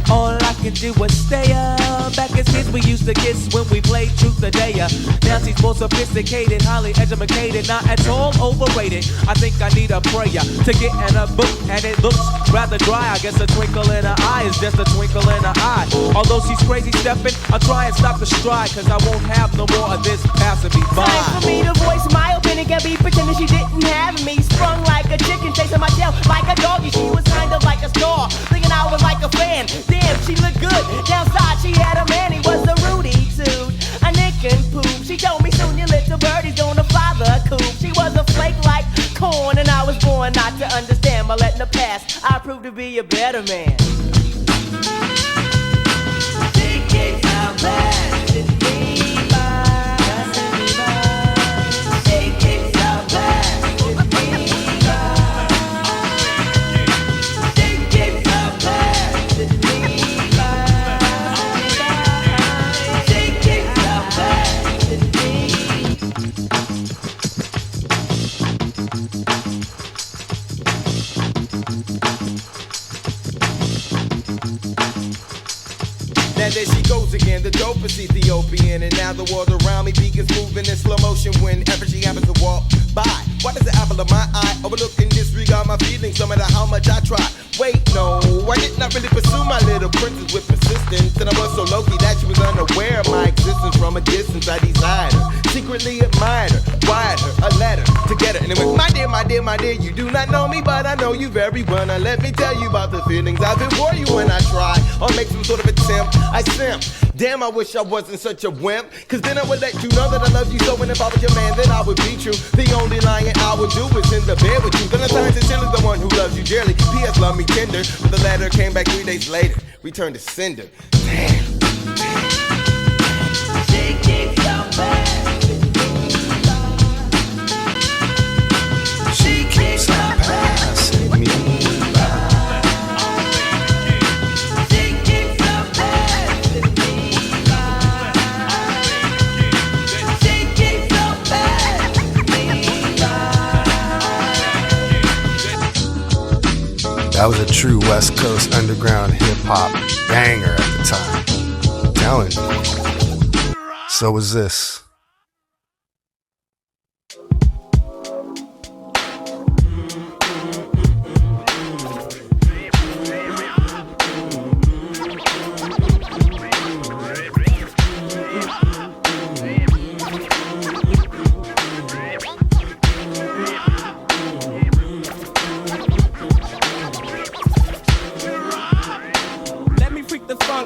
All I can do is stay up. Back as kids, we used to kiss when we played Truth or Dare. Now she's more sophisticated, highly educated, not at all overrated. I think I need a prayer to get in a book, and it looks rather dry. I guess a twinkle in her eye is just a twinkle in her eye. Although she's crazy stepping, I'll try and stop the stride, cause I won't have no more of this passing me by. Time for me to voice my opinion, can't be pretending she didn't have me. Sprung like a chicken, chasing my tail like a doggy. She was kind of like a star, thinking I was like a fan. Damn, she looked good. Downside, she had a man, he was a Rudy too. A nick and poop. She told me soon your little birdie's gonna fly the coop. She was a flake like corn, and I was born not to understand. But letting the past, I proved to be a better man. She kicks out bad, it's me by. She kicks out bad, it's me by. She kicks out bad, it's me by. She kicks out bad, it's me. Now there she goes again, the dopest Ethiopian. And now the world around me begins moving in slow motion whenever she happens to walk by. Why does the apple of my eye overlook and disregard my feelings no matter how much I try? Wait, no, I did not really pursue my little princess with persistence. And I was so low-key that she was unaware of my existence. From a distance I desired her, secretly admired her, wired her a letter to get her. And it went, my dear, my dear, my dear, you do not know me, but I know you very well. Now let me tell you about the feelings I've been for you when I try or make some sort of attempt. I simp. Damn, I wish I wasn't such a wimp, cause then I would let you know that I love you so. And if I was your man, then I would be true. The only lying I would do is in the bed with you. Valentine's sincerely the one who loves you dearly. P.S. love me tender, but the letter came back 3 days later. Returned to sender. Damn. She kicks out bad. She kicks out passing me by. She kicks out passing me by. She kicks out passing me by. That was a true West Coast underground hip hop banger at the time. I'm telling you. So was this.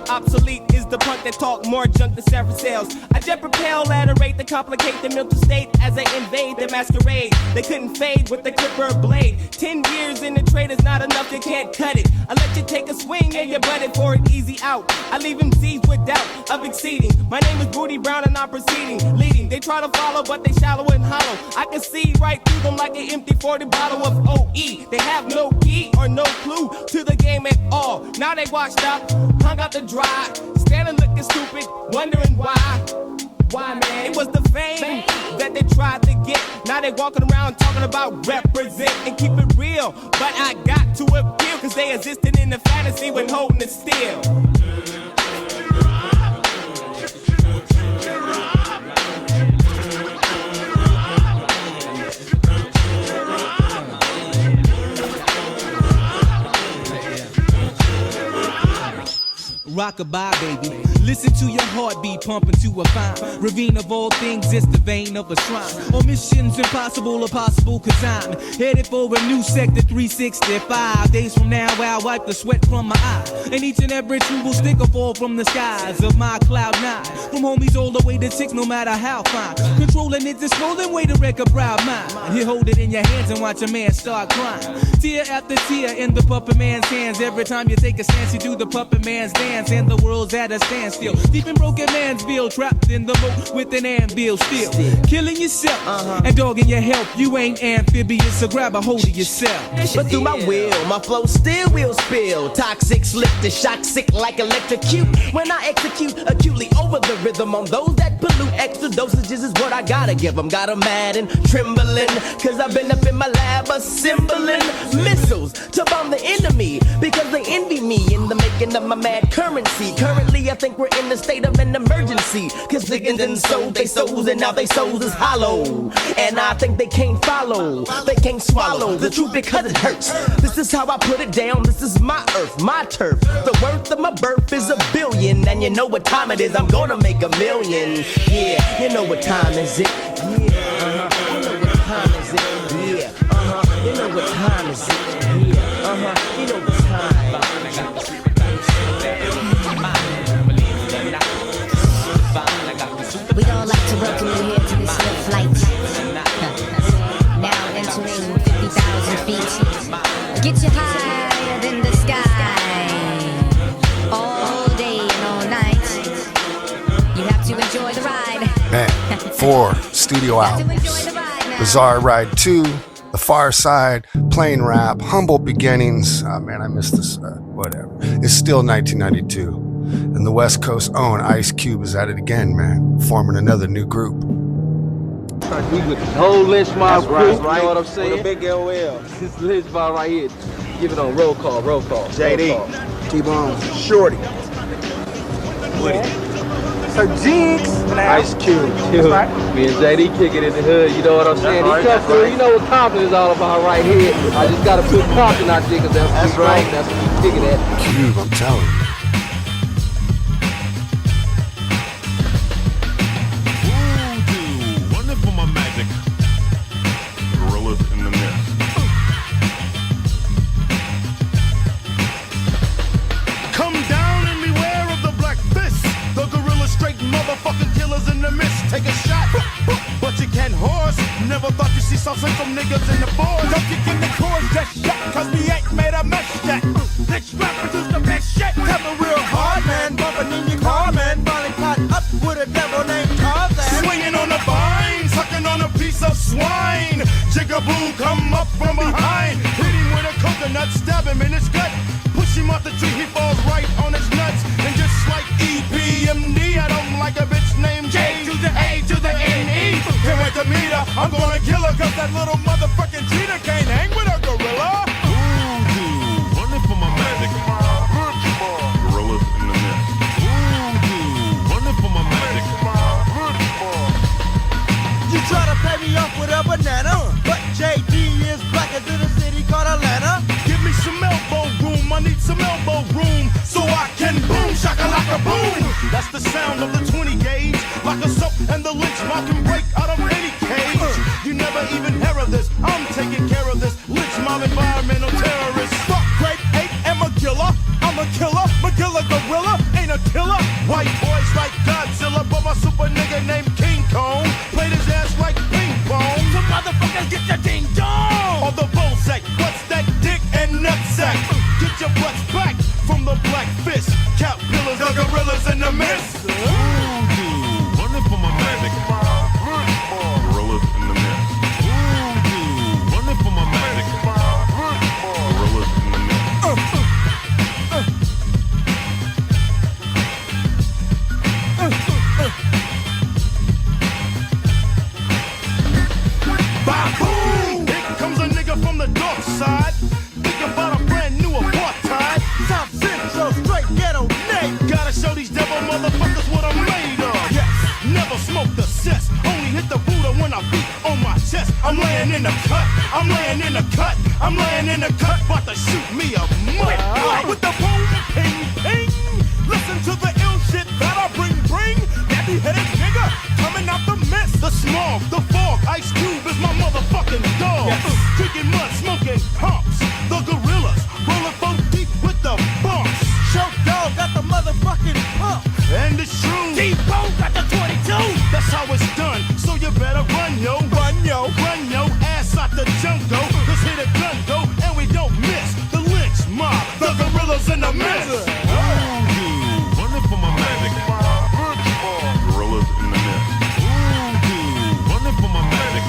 Obsolete is the punk that talk more junk than several sales. I jet propel at a rate to complicate the mental state as I invade the masquerade. They couldn't fade with the clipper blade. 10 years in the trade is not enough, you can't cut it. I let you take a swing and you butt it for an easy out. I leave them seized with doubt of exceeding. My name is Booty Brown and I'm proceeding, leading. They try to follow but they shallow and hollow. I can see right through them like an empty 40 bottle of OE. They have no key or no clue to the game at all. Now they washed up, hung out the dry, standing looking stupid, wondering why. Why, man? It was the fame that they tried to get. Now they walking around talking about represent and keep it real. But I got to appeal, cause they existed in the fantasy when holding it still. Rockabye, baby. Listen to your heartbeat pumping to a fine ravine of all things. It's the vein of a shrine. On missions impossible or possible, cause I'm headed for a new sector 365. Days from now, I'll wipe the sweat from my eye. And each and every true will stick or fall from the skies of my cloud nine. From homies all the way to 6, no matter how fine. Controlling it's a swollen way to wreck a proud mind. You hold it in your hands and watch a man start crying. Tear after tear in the puppet man's hands. Every time you take a stance, you do the puppet man's dance. And the world's at a standstill. Deep in broken mansville, trapped in the moat with an anvil still. Killing yourself and dogging your health. You ain't amphibious, so grab a hold of yourself. But through my will, my flow still will spill. Toxic, slip to shock, sick like electrocute. When I execute acutely over the rhythm on those that pollute. Extra dosages is what I gotta give them. Got 'em mad and trembling, cause I've been up in my lab assembling missiles to bomb the enemy. Because they envy me in the making of my mad currency. Currently I think we're in the state of an emergency. Cause niggas done sold they souls and now they souls is hollow. And I think they can't follow, they can't swallow the truth because it hurts. This is how I put it down, this is my earth, my turf. The worth of my birth is $1 billion. And you know what time it is, I'm gonna make $1 million. Yeah, you know what time is it? Yeah, you know what time is it? Yeah, you know what time is it? Yeah, you know what time. We'd all like to welcome you here to this here flight. Now entering 50,000 feet. Get you higher than the sky. All day and all night. You have to enjoy the ride. Man, 4 studio albums. Bizarre Ride 2, The Far Side, Plain Rap, Humble Beginnings. Oh man, I missed this. Whatever. It's still 1992. And the West Coast own Ice Cube is at it again, man, forming another new group. We with the whole Lynch Mob crew, right, you know what I'm saying? With a big LL. This Lynch Mob right here. Give it on roll call. JD, T-Bone, Shorty, Woody, Sir Jinx, Ice Cube. Right. Me and JD kick it in the hood, you know what I'm saying? He come through, you know what Compton is all about right here. I just gotta put Compton out there because that's right. That's what we kicking at. Cube, I'm telling you. Take a shot, but you can't horse. Never thought you see something from niggas in the board. Don't kick in the chorus just yet, cause we ain't made a mess yet. This rap produce the best shit. Coming real hard, man, bumping in your car, man. Finally caught up with a devil named Tarzan. Swinging on the vine, sucking on a piece of swine. Jigaboo come up from behind. Hit him with a coconut, stab him in his gut. Push him off the tree, he falls right on his nuts. And just like EPMD, I don't like a bitch named J to the A to the N-E. Can't wait to meet her, I'm gonna kill her, cause that little motherfucking cheater can't hang with a gorilla. Voodoo, running for my magic. Gorillas in the mist. Voodoo, running for my magic. some elbow room so I can boom, shakalaka boom. That's the sound of the 20 gauge. Lock us up and the lynch mob can break out of any cage. You never even hear of this. I'm taking care of this lynch mob environmental terrorist. Fuck grape, ape, and Magilla. I'm a killer, Magilla gorilla ain't a killer. White boys like Godzilla, but my super nigga named King Kong played his ass like ping pong. Some motherfuckers get your ding dong. Or the bullseye, what's that dick and nutsack? Get your butts back from the black fist. Cap pillars, the gorillas in the mist. Running for my magic. Gorillas in the mist. Running for my magic. Gorillas in the mist. Ba-boom! Here comes a nigga from the dark side. Think about a brand new apartheid. South Central, straight ghetto name. Gotta show these devil motherfuckers what I'm made of. Yes, never smoked the cess. Only hit the Buddha when I beat on my chest. I'm laying in the cut. I'm laying in the cut. I'm laying in the cut. About to shoot me a mud. With the boom, ping, ping. Listen to the ill shit that I bring. Nappy headed nigga coming out the mist. The smog, the fog, Ice Cube is my motherfucking dog. Yes. Drinking mud, smoking humps. The gorillas rolling 4 deep with the bumps. Show dog got the motherfucking pump. And it's true. D-Bone got the 22. That's how it's done. So you better run yo, run yo, run yo ass out the jungle. Cause hit a gun go and we don't miss. The lynch mob, the gorillas in the mist. Running for my magic. Gorillas in the mist. Running for my magic.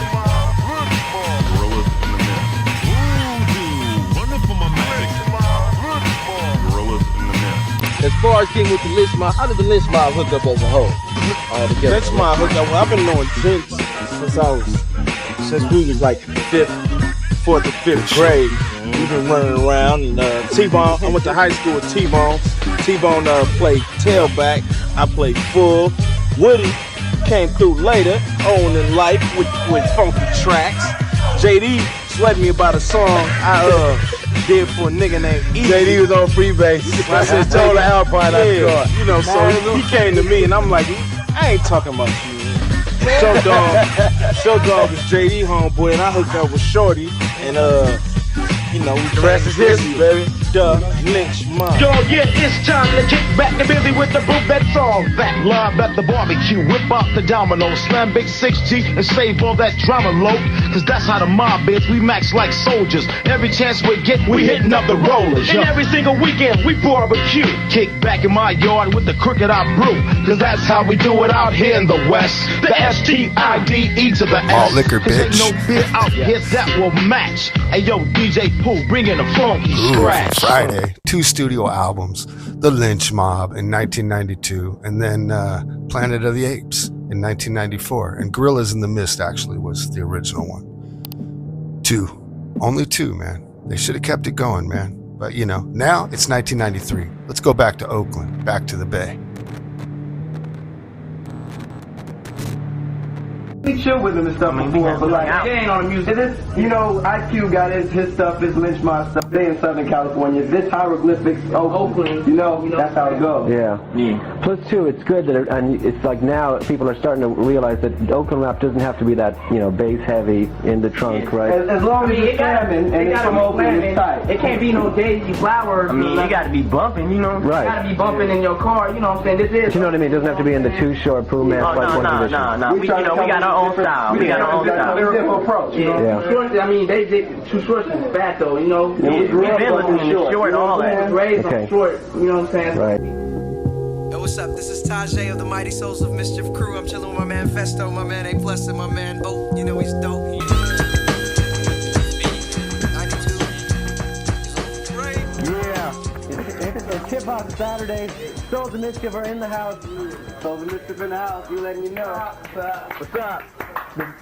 Gorillas in the mist. Running for my magic. Gorillas in the mist. As far as getting with the Lynch Mob, how did the Lynch Mob hook up as a whole? Lynch Mob hooked up. Well, I've been knowing Jinx since we was like 4th or 5th grade. We've been running around and T-Bone. I went to high school with T-Bone. T-Bone played tailback. I played full. Woody came through later, on in life with funky tracks. JD sweated me about a song I did for a nigga named Easy. JD was on Freebase. I said, told the Alpine I scored. You know, so he came to me and I'm like, I ain't talking about you. Show Dog is JD homeboy and I hooked up with Shorty and you know, the rest is history, baby. Duh, Lynch Mob. Yo, yeah, it's time to kick back and busy with the boot that song. Back live at the barbecue, whip out the domino, slam big 6G and save all that drama low. Cause that's how the mob is, we max like soldiers. Every chance we get, we hitting up the rollers. And every single weekend, we barbecue. Kick back in my yard with the crooked I brew. Cause that's how we do it out here in the West. The S-T-I-D-E to the S. Malt liquor, bitch. Ain't no beer out here that will match. Hey yo, DJ Pooh, bring in a funky scratch. Friday, 2 studio albums, The Lynch Mob in 1992, and then Planet of the Apes in 1994, and Gorillas in the Mist actually was the original one. 2, only 2, man. They should have kept it going, man. But you know, now it's 1993. Let's go back to Oakland, back to the Bay. We chill with him and stuff before, but like, it ain't on the music. You know, Ice Cube got his stuff, his Lynch Mob stuff. They in Southern California. This hieroglyphics, Oakland, you know, that's how it goes. Yeah. Plus, too, it's good that and it's like now people are starting to realize that Oakland rap doesn't have to be that, you know, bass heavy in the trunk, right? As long as it's slamming and it's from Oakland, it's tight. It can't be no Daisy Flowers. I mean, you got to be bumping, you know? Right. You got to be bumping in your car, you know what I'm saying? This is. But you know what I mean? It doesn't have to be in the Too Short, Pooh Man, No. We got our own style. We got our own style. Different approach. Yeah. I mean, they Too Short is bad though, you know? We've been listening to Short, all that. Raised on Short, you know what I'm saying? Right. Yo, what's up? This is Tajay of the Mighty Souls of Mischief crew. I'm chilling with my man Festo, my man A Plus, and my man Bo. You know he's dope. It's Hip Hop Saturday. Souls of Mischief are in the house. Souls of Mischief in the house. We letting you know. What's up?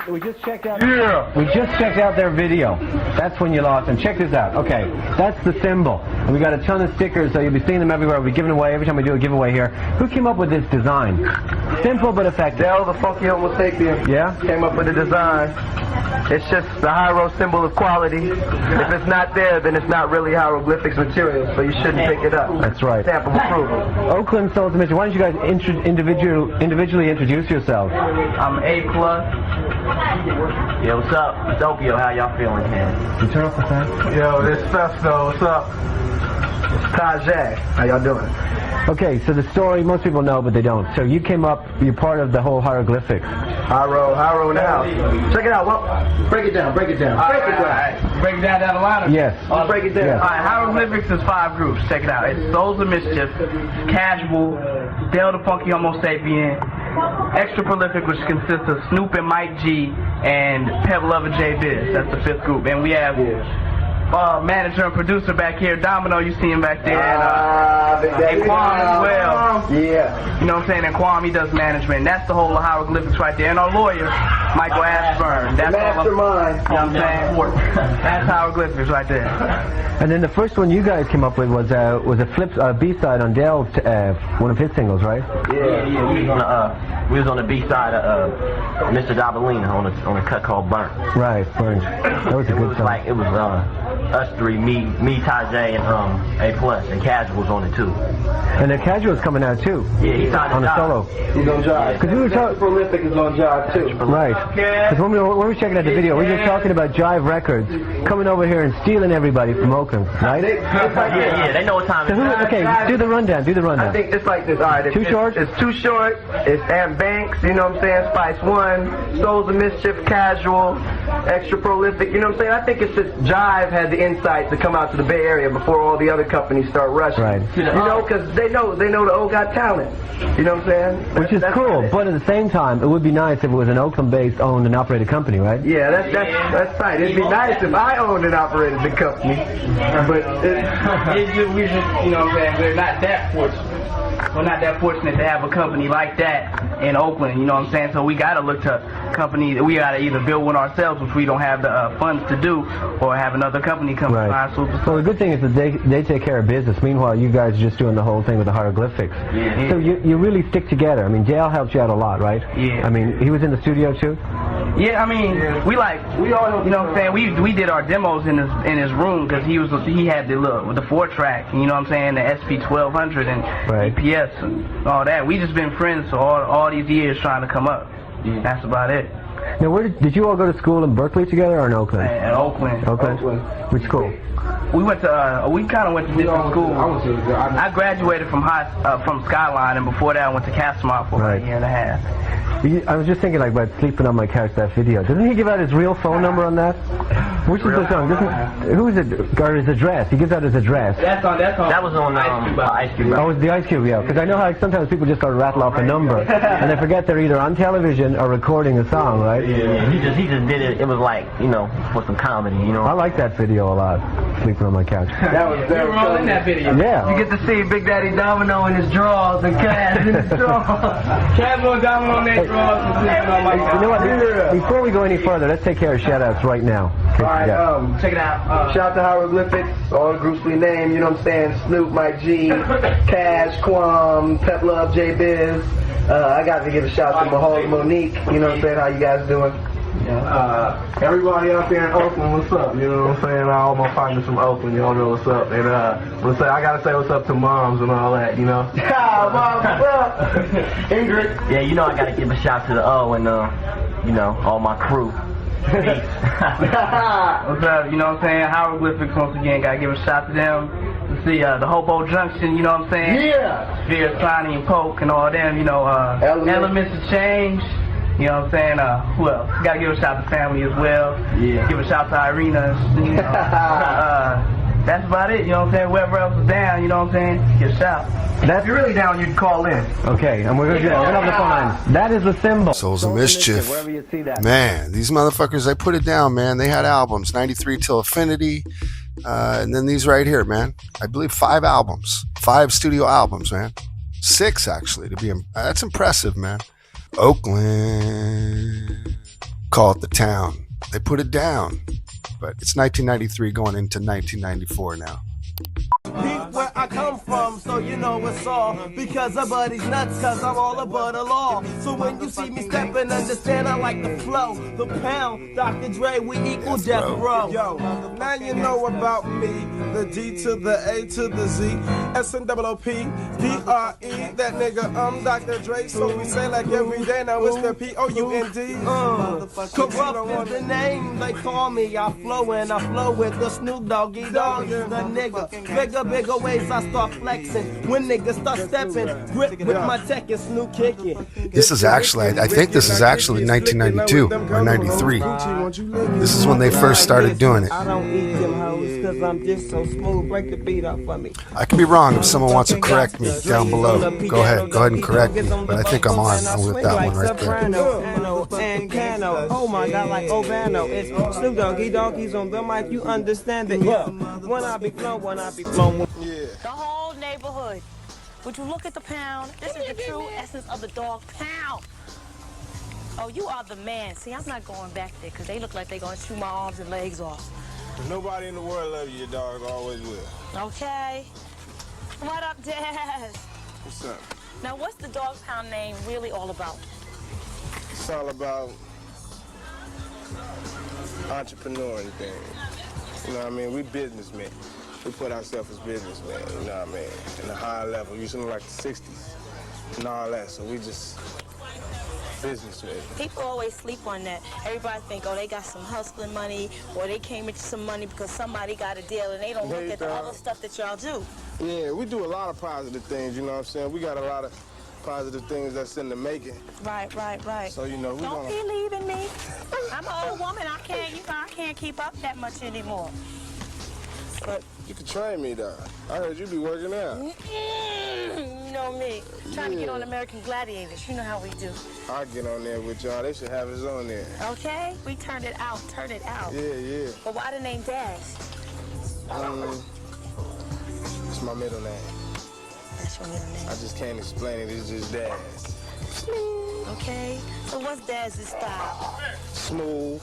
We just checked out. Yeah. We just checked out their video. That's when you lost them. Check this out. Okay, that's the symbol. And we got a ton of stickers, so you'll be seeing them everywhere. We'll be giving away every time we do a giveaway here. Who came up with this design? Simple but effective. Dell, the funky Homo sapien. Yeah. Came up with the design. It's just the hiero symbol of quality. If it's not there, then it's not really hieroglyphics material, so you shouldn't pick it up. That's right. Stamp of approval. Oakland Souls of Mischief. Why don't you guys individually introduce yourselves? I'm A+. Yeah, what's up? It's Opio. How y'all feeling, man? You turn off the fan? Yo, this Festo. What's up? It's Tajay. How y'all doing? Okay, so the story, most people know, but they don't. So you came up, you're part of the whole hieroglyphics. Hiero in the house. Check it out. Well, break it down. Break it down. Break it down. Break it down the line. Yes. Break it down. Yes. Alright, hieroglyphics is 5 groups. Check it out. It's Souls of Mischief, Casual, Dell the Funky Homo Sapien, Extra Prolific, which consists of Snoop and Mike G, and Pep Lover J Biz. That's the 5th group. And we have manager and producer back here, Domino, you see him back there, and Kwame as well. Yeah. You know what I'm saying? And Kwame, he does management. And that's the whole of hieroglyphics right there. And our lawyer, Michael Ashburn. That's mastermind. You know what I'm saying? That's hieroglyphics right there. And then the first one you guys came up with was a B-side on Dell's, one of his singles, right? Yeah. We was on the B-side of Mr. Dabalina on a cut called Burnt. Right, Burnt. That was a good song. Like, it was us three, me, Tajay, and A+, and Casual's on it too. And the Casual's coming out too. Yeah, he's on a solo. He's on Jive. Because we were talking. Prolific is on Jive too. Right. Because when we were checking out the video, we were just talking about Jive Records coming over here and stealing everybody from Oakland, right? Yeah, they know what time it is. Okay, do the rundown. I think it's like this. All right. Too Short? It's Too Short. It's Ant Banks. You know what I'm saying? Spice One. Souls of Mischief. Casual. Extra Prolific. You know what I'm saying? I think it's just Jive had the insight to come out to the Bay Area before all the other companies start rushing. Right. You know, because they know the O got talent. You know what I'm saying? Which is cool, but at the same time, it would be nice if it was an Oakland-based owned and operated company, right? Yeah, that's right. It'd be nice if I owned and operated the company, but we just, you know what I'm saying, we're not that fortunate. We're not that fortunate to have a company like that in Oakland, you know what I'm saying? So we gotta look to companies, we gotta either build one ourselves, which we don't have the funds to do, or have another company come and buy super. So the good thing is that they take care of business. Meanwhile, you guys are just doing the whole thing with the hieroglyphics. Yeah. So you really stick together. I mean, Dale helped you out a lot, right? Yeah. I mean, he was in the studio too? Yeah, I mean, we all, you know what I'm saying, we did our demos in his room, because he had the 4-track, you know what I'm saying, the SP1200 and EPS and all that. We just been friends for all these years trying to come up. That's about it. Now, where did you all go to school in Berkeley together or in Oakland? In Oakland. Which school? We went to we kind of went to different schools. I graduated from Skyline, and before that I went to Castlemont for about a year and a half. I was just thinking like about Sleeping on My Couch, that video. Doesn't he give out his real phone number on that? Which is the song? Who is it? Or his address? He gives out his address. That was on Ice Cube. Oh, it was the Ice Cube, yeah. Because I know how sometimes people just go to rattle off a number and they forget they're either on television or recording a song, right? Yeah. He just did it. It was like, you know, for some comedy, you know. I like that video a lot. Sleeping on My Couch. We were all in that video. Yeah. You get to see Big Daddy Domino in his drawers and Cash in his drawers. Casual Domino in their drawers and Sleeping on My Couch. You know what? Before we go any further, let's take care of shout-outs right now. Alright, check it out. Shout out to Hieroglyphics, all the groups we named, you know what I'm saying? Snoop, Mike G, Cash, Quam, Pep Love, J Biz. I got to give a shout out to Mahal, Monique, you know what I'm saying? How you guys doing? Everybody out there in Oakland, what's up? You know what I'm saying? All my partners from Oakland, you all know what's up. And I gotta say what's up to moms and all that, you know? Mom, what's up? Ingrid. Yeah, you know I gotta give a shout to the O and you know, all my crew. What's up? You know what I'm saying? Hieroglyphics once again, gotta give a shout to them. To see the Hobo Junction, you know what I'm saying? Yeah. Spears, Tiny, and Poke, and all them, you know, Elements of Change. You know what I'm saying? Who else? Gotta give a shout to family as well. Yeah. Give a shout to Irina. You know, that's about it. You know what I'm saying? Whoever else is down, you know what I'm saying? Give a shout. If you're really down, you'd call in. Okay, and we're gonna have the phone lines. That is the symbol. Souls of Mischief. Wherever you see that. Man, these motherfuckers, they put it down, man. They had albums, 93 till Affinity, and then these right here, man. I believe 5 albums, 5 studio albums, man. 6 actually, that's impressive, man. Oakland. call it The Town. They put it down, but it's 1993 going into 1994 now. Where I come from, so you know it's all because our buddy's nuts, cause I'm all about the law. So when you see me stepping, understand I like the flow. The pound, Dr. Dre, we equal death row. Yo, now you know about me. The D to the A to the Z, SNOOP, DRE. That nigga, I'm Dr. Dre. So we say like every day, now it's the POUND. Corrupt is the name they call me. I flow with the Snoop Doggy Dogg is the nigga. Bigger ways I start flexing. When niggas start stepping, grip with my tech and Snoop kicking. This is actually, I think this is actually 1992 or 93. This is when they first started doing it. I don't eat them hoes cause I'm just so smooth. Break the beat up for me. I could be wrong. If someone wants to correct me down below, go ahead and correct me. But I think I'm with that one right there. And Cano, oh my God, like Ovano. It's Snoop Doggy Dogg, he's on the mic, you understand it. Yeah. When I be flowing. The whole neighborhood. Would you look at the pound? This is the true essence of the Dogg Pound. Oh, you are the man. See, I'm not going back there because they look like they're going to chew my arms and legs off. Nobody in the world loves you, your dog always will. Okay. What up, Daz? What's up? Now, what's the Dogg Pound name really all about? It's all about entrepreneur and things. You know what I mean? We businessmen. We put ourselves as businessmen, you know what I mean? In a high level, usually like the 60s and all that, so we just businessmen. People always sleep on that. Everybody think, oh, they got some hustling money, or they came into some money because somebody got a deal, and they don't look at the other stuff that y'all do. Yeah, we do a lot of positive things, you know what I'm saying? We got a lot of positive things that's in the making. Right. So, you know, don't be leaving me. I'm an old woman. I can't keep up that much anymore. But you can train me, though. I heard you be working out. You know me. Trying to get on American Gladiators. You know how we do. I'll get on there with y'all. They should have us on there. Okay? We turn it out. Yeah. But why the name Daz? It's my middle name. That's your middle name? I just can't explain it. It's just Daz. Okay. So what's Daz's style? Smooth.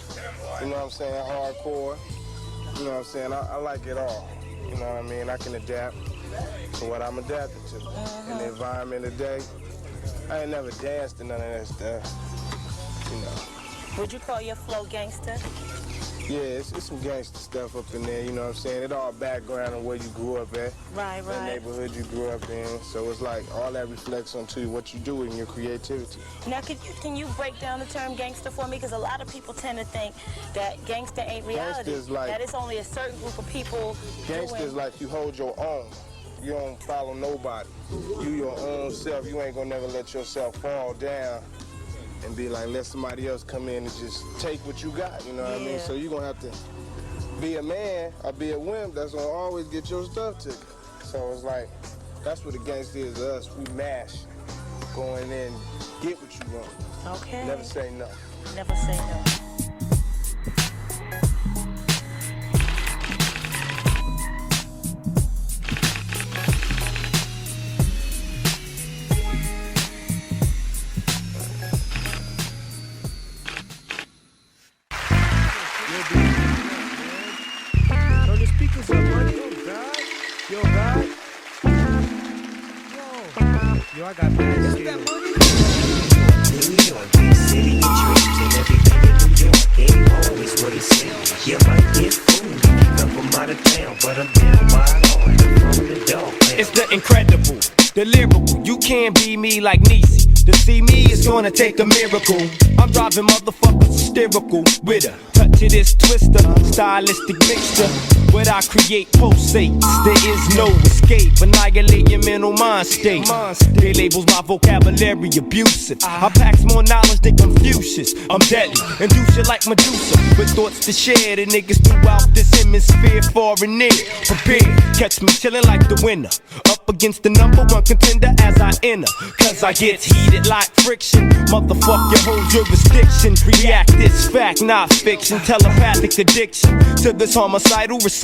You know what I'm saying? Hardcore. You know what I'm saying? I like it all. You know what I mean? I can adapt to what I'm adapted to. In the environment today, I ain't never danced to none of that stuff. You know. Would you call your flow gangster? Yeah, it's some gangster stuff up in there, you know what I'm saying? It all background of where you grew up at. Right. The neighborhood you grew up in. So it's like all that reflects onto what you do in your creativity. Now, can you break down the term gangster for me? Because a lot of people tend to think that gangster ain't reality. That it's only a certain group of people. Gangster is like you hold your own. You don't follow nobody. You your own self. You ain't gonna never let yourself fall down and be like, let somebody else come in and just take what you got, you know what I mean? So you're gonna have to be a man or be a wimp that's gonna always get your stuff taken. So it's like, that's what the gangster is to us. We mash, going in, get what you want. Okay. Never say no. Never say no. Yo, I got mad skills. New York, big city of dreams, and everything in New York ain't always what it seems. You might get fooled, keep up from out of town, but I'm down by heart from the Dogg Pound. It's the incredible, the lyrical. You can't be me like Niecy. To see me is gonna take a miracle. I'm driving motherfuckers hysterical with a touch of this twister, stylistic mixture. What I create pulsates, there is no escape. Annihilate your mental mind state. They labels my vocabulary abusive. I packs more knowledge than Confucius. I'm deadly and do shit like Medusa, with thoughts to share. The niggas throughout this hemisphere, far and near. Prepare, catch me chillin' like the winner, up against the #1 contender as I enter. Cause I get heated like friction. Motherfuck your whole jurisdiction. React this fact, not fiction. Telepathic addiction to this homicidal recital.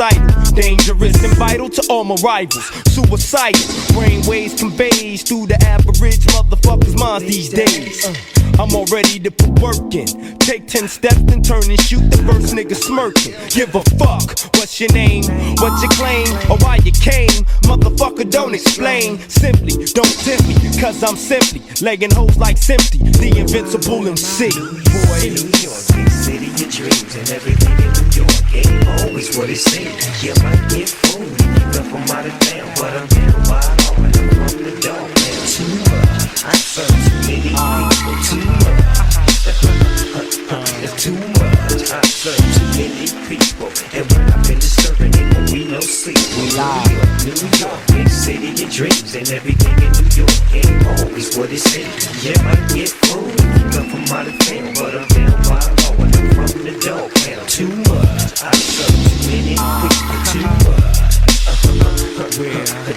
Dangerous and vital to all my rivals. Suicidal brainwaves conveys through the average motherfucker's minds these days. I'm all ready to put work in. Take 10 steps and turn and shoot the first nigga smirking. Give a fuck, what's your name, what you claim, or why you came. Motherfucker, don't explain. Simply, don't tempt me, cause I'm simply legging hoes like Simpty, the invincible MC. Boy, New York, big city of dreams, and everything in New York ain't always what it seems. You might get fooled if you come from out of town, but I'm down by all and I'm from the Dogg Pound. Too much, I serve too many people. Too much, it's too much. I serve too many people, and when I finish serving it, won't be no sleep. New York, big city of dreams, and everything in New York ain't always what it seems. You might get fooled if you come from out of town, but I'm down by all and I'm from the Dogg Pound. Too much, I serve too many people. Too much,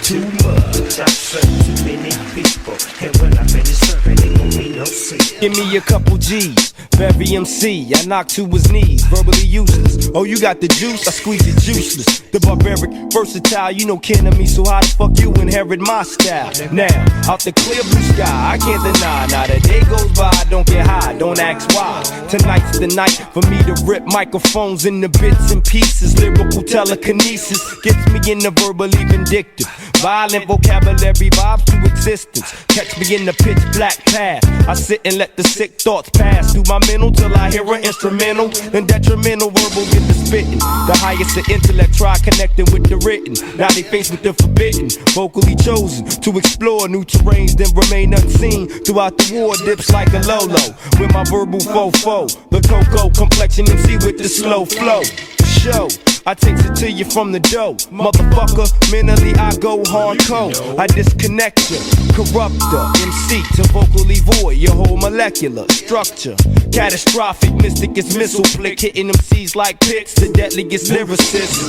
too much. I serve too many people, and when I finish serving it, won't be no sleep. give me a couple G's. Very MC, I knock to his knees, verbally useless. Oh, you got the juice, I squeeze it juiceless. The barbaric, versatile, you know kin of me, so how the fuck you inherit my style? Now, out the clear blue sky, I can't deny. Now the day goes by, don't get high, don't ask why. Tonight's the night for me to rip microphones into bits and pieces. Lyrical telekinesis gets me in the verbally vindictive. Violent vocabulary vibes to existence. Catch me in the pitch black path. I sit and let the sick thoughts pass through my mental till I hear an instrumental. Then detrimental verbal get the spitting. The highest of intellect try connecting with the written. Now they faced with the forbidden. Vocally chosen to explore new terrains, then remain unseen. Throughout the war dips like a Lolo. With my verbal fofo. The cocoa complexion MC with the slow flow. Show. I takes it to you from the dough. Motherfucker, mentally I go hardcore. I disconnect you, corrupt the MC to vocally void your whole molecular structure. Catastrophic, mystic is missile flick, hitting MCs like pits, the deadliest lyricists.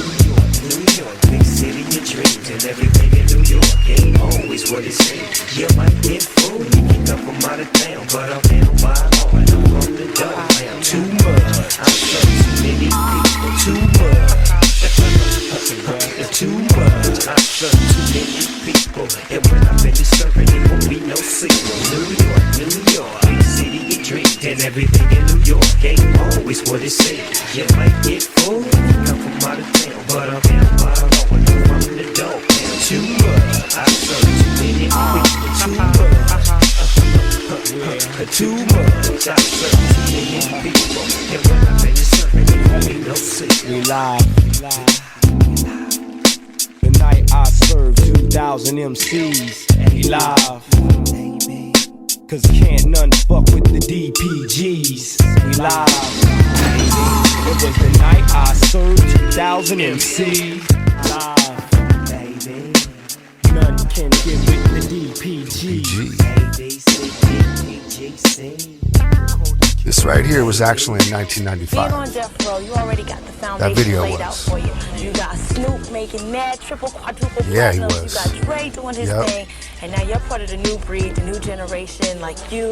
New York, big city of dreams, and everything in New York ain't always what it seems. You might get fooled if you come from out of town, but I'm down by all and I'm from the Dogg Pound. Too much, I serve too many people. Too much, it's too much. I serve too many people, and when I finish serving, it won't be no sequel. New York, big city of dreams, and everything in New York ain't always what it seems. You might get fooled if you come from out of town, but I'm down by all and I'm from the Dogg Pound. Too much, I serve too many people. Too much, too much. I serve too many people, and when I finish serving, it won't be no sequel. We live. The night I served 2,000 MCs. We live. Cause can't none fuck with the DPGs. We live. It was the night I served 2,000 MCs. Live. None can get with the DPGs. This right here was actually in 1995. Being on Death Row, you already got the That foundation video laid was. out for you. You got Snoop making mad triple, quadruple Yeah, he platinums. was. You got Dre doing his thing. And now you're part of the new breed, the new generation, like you,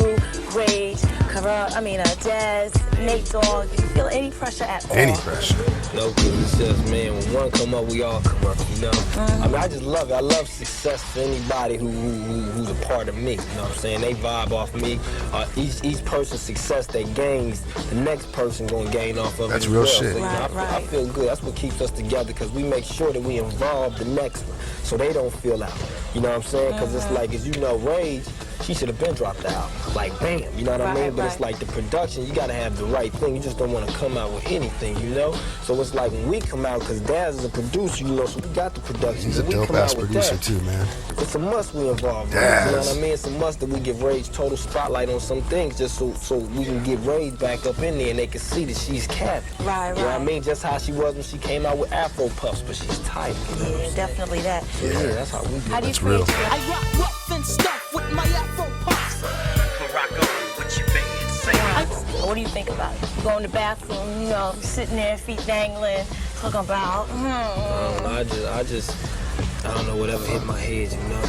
Rage, Dez, Nate Dogg. Do you feel any pressure at all? Any pressure? No, cause it's just, man, when one come up, we all come up, you know? I mean, I just love it. I love success for anybody who's a part of me, you know what I'm saying? They vibe off me. Each person's success they gains, the next person gonna gain off of it. That's as real well. shit. So, you know, I feel good. That's what keeps us together, because we make sure that we involve the next one so they don't feel out. You know what I'm saying? Because it's like, as you know, Rage, she should have been dropped out. Like, bam, you know what I mean? But it's like the production, you gotta have the right thing. You just don't want to come out with anything, you know? So it's like when we come out, because Daz is a producer, you know, so we got the production. He's a When we dope come ass out with producer that, too, man. it's a must we involve. Daz. You know what I mean? It's a must that we give Rage total spotlight on some things, just so we can get Rage back up in there and they can see that she's capping. Right. You know what I mean? Just how she was when she came out with Afro Puffs, but she's tight. You know? Yeah, definitely that. Yeah, that's how we do. How do you That's real. I rock rough and stuff with my Afro Puffs. What do you think about it? You go in the bathroom, you know, sitting there, feet dangling, talking about, I don't know, whatever hit my head, you know.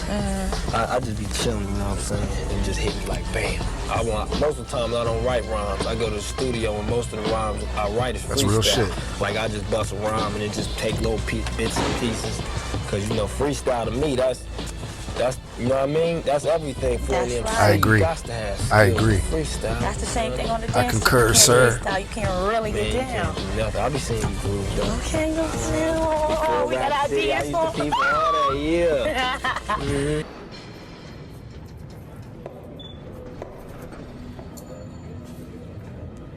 I just be chilling, you know what I'm saying? And just hit me like bam. Most of the time I don't write rhymes. I go to the studio and most of the rhymes I write is freestyle. That's real shit. Like I just bust a rhyme and it just take little bits and pieces. Cause you know, freestyle to me, that's That's, you know what I mean? That's everything for an MC. I agree. You got to have skills. I agree. Freestyle. That's the same thing on the dance. I concur, sir. Freestyle, you can't really get down. Nothing. I'll be seeing you groove, though. Okay, oh, we got ideas for I used to keep all that, yeah. Mm-hmm.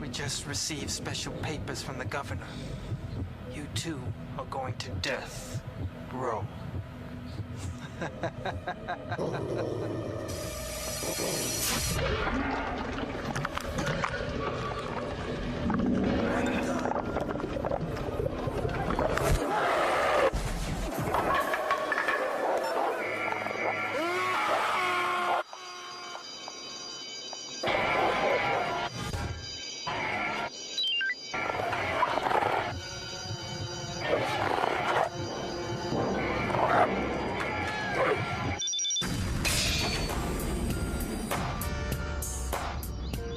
We just received special papers from the governor. You two are going to death row.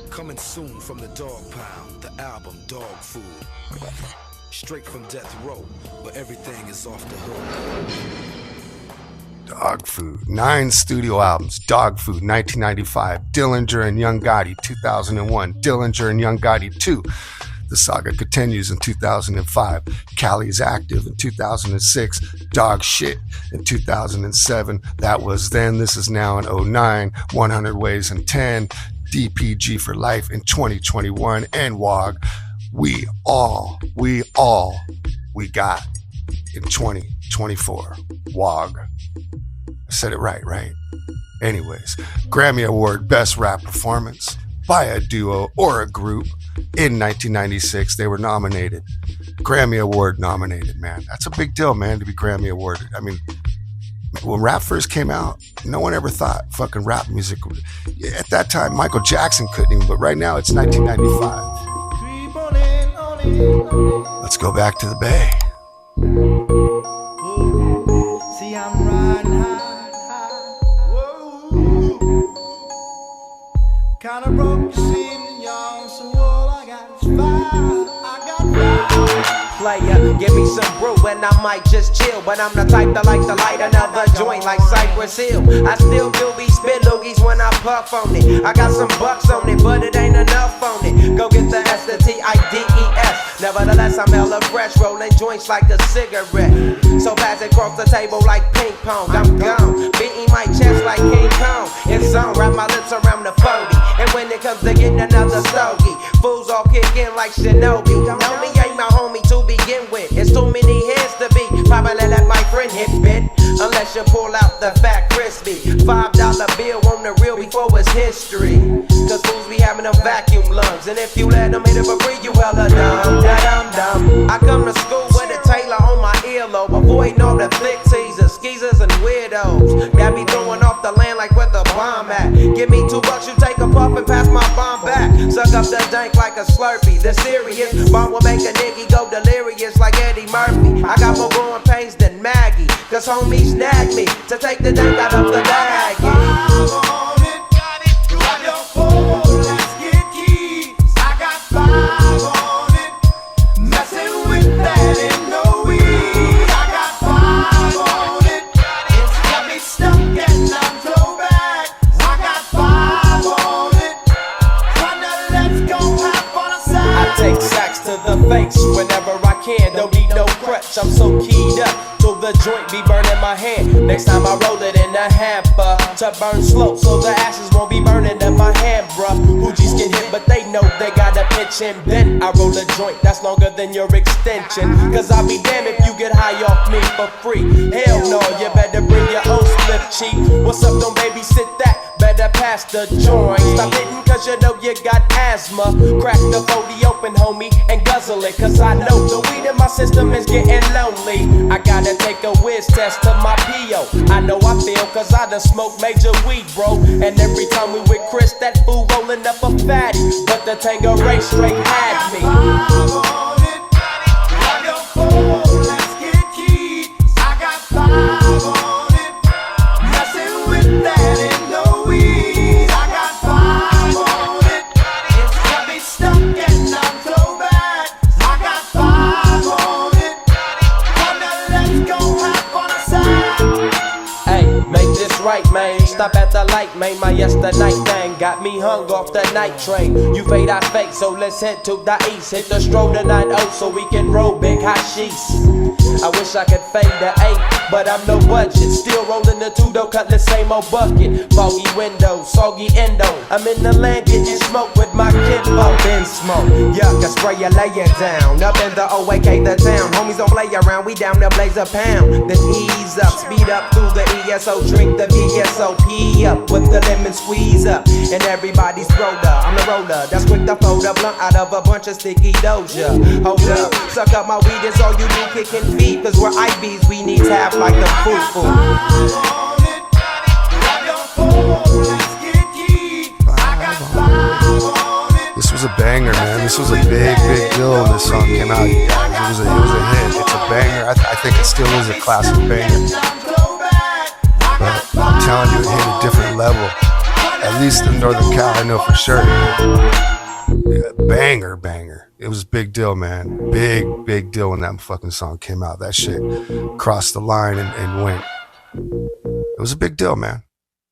Coming soon from the Dogg Pound, the album Dog Food. Straight from death row, where everything is off the hook. Dog Food. 9 studio albums. Dog Food, 1995. Dillinger and Young Gotti, 2001. Dillinger and Young Gotti 2. The saga continues in 2005. Cali's Active in 2006. Dog Shit in 2007. That was then. This is now in 09. 100 Ways in 10. DPG for Life in 2021. And WOG. We got in 2024. WOG. I said it right? Anyways, Grammy Award Best Rap Performance by a duo or a group in 1996. They were nominated. Grammy Award nominated, man. That's a big deal, man, to be Grammy awarded. I mean, when rap first came out, no one ever thought fucking rap music. At that time, Michael Jackson couldn't even, but right now it's 1995. Let's go back to the Bay. See, I'm riding high. Whoa. Kinda broke this evening, y'all. So all I got is fire. I got fire. Player, give me some brew and I might just chill. But I'm the type that like to light another joint like Cypress Hill. I still do be spit loogies when I puff on it. I got some bucks on it, but it ain't enough on it. Go get the S, the T-I-D-E-S. Nevertheless, I'm hella fresh, rolling joints like a cigarette. So pass it across the table like ping pong. I'm gone, beating my chest like King Kong. It's on, wrap my lips around the 40. And when it comes to getting another stogie, fools all kick in like Shinobi. Homie ain't my homie to begin with. It's too many hands to be. Probably let my friend hit bit. Unless you pull out the fat crispy $5 bill on the real before it's history. Cause fools be having them vacuum lungs. And if you let them hit it for free, you hella dumb. Da-dum-dum. I come to school with a Taylor on my earlobe. Avoiding all the thick teasers, skeezers, and weirdos that be throwing off the land like where the bomb at. Give me $2, you take a puff and pass my bomb back. Suck up the dank like a Slurpee. The serious bomb will make a nigga go delirious like Eddie Murphy. I got more growing pains than Maggie. Cause homies snagged me to take the dank out of the bag. Take sacks to the face whenever I can. Don't need no crutch, I'm so keyed up till the joint be burning my hand. Next time I roll it in a hamper to burn slow, so the ashes won't be burning in my hand, bruh. Hoogies get hit, but they know they gotta pitch and bend. I roll a joint that's longer than your extension. Cause I'll be damned if you get high off me for free. Hell no, you better bring your own slip cheap. What's up, don't babysit that? Better pass the joint. Stop hitting cause you know you got asthma. Crack the 40 open, homie, and guzzle it. Cause I know the weed in my system is getting lonely. I gotta take a whiz test to my P.O. I know I feel cause I done smoked major weed, bro. And every time we with Chris, that fool rolling up a fatty. But the Tangeray straight had me. right, man. Stop at the light, man. My yesterday thing got me hung off the night train. You fade, I fake, so let's head to the east. Hit the stroll to 9-0 so we can roll big hot sheets. I wish I could fade the 8, but I'm no budget. Still rolling the 2-door, cut the same old bucket. Foggy window, soggy endo. I'm in the land getting smoke with my kinfolk. Been smoke, yuck, I spray you, lay it down. Up in the OAK, the town. Homies don't play around, we down to blaze a pound. Then ease up, speed up through the ESO. Drink the VSOP up with the lemon squeeze up. And everybody's roller, I'm the roller. That's quick to fold a blunt out of a bunch of sticky doja. Hold up, suck up my weed, it's all you do, kicking feet. Cause we're IBs, we need tap like the foo-foo. This was a banger, man. This was a big deal when this song came out, you guys. It was a hit. It's a banger. I think it still is a classic banger. But I'm telling you, it hit a different level. At least in Northern Cal, I know for sure. Yeah, banger. It was a big deal, man. Big deal when that fucking song came out. That shit crossed the line and went. It was a big deal, man.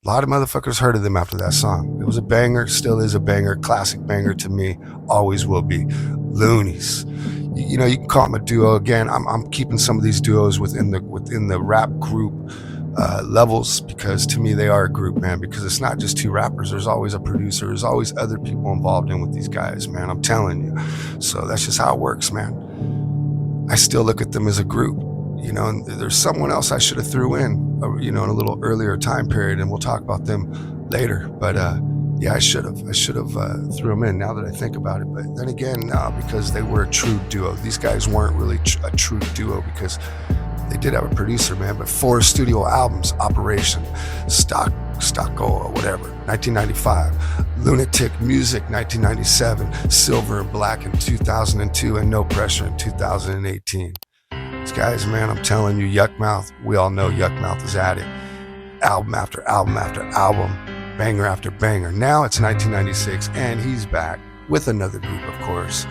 A lot of motherfuckers heard of them after that song. It was a banger, still is a banger, classic banger to me, always will be. Luniz. You know, you can call them a duo. Again, I'm keeping some of these duos within the rap group levels, because to me they are a group, man, because it's not just two rappers. There's always a producer. There's always other people involved in with these guys, man. I'm telling you. So that's just how it works, man. I still look at them as a group. You know, and there's someone else I should have threw in, you know, in a little earlier time period, and we'll talk about them later. But yeah, I should have threw them in now that I think about it. But then again, because they were a true duo. These guys weren't really a true duo because they did have a producer, man. But 4 studio albums, Operation, Stocko or whatever, 1995, Lunatic Music, 1997, Silver and Black in 2002, and No Pressure in 2018. These guys, man, I'm telling you, Yuck Mouth, we all know Yuck Mouth is at it. Album after album after album, banger after banger. Now it's 1996, and he's back with another group, of course.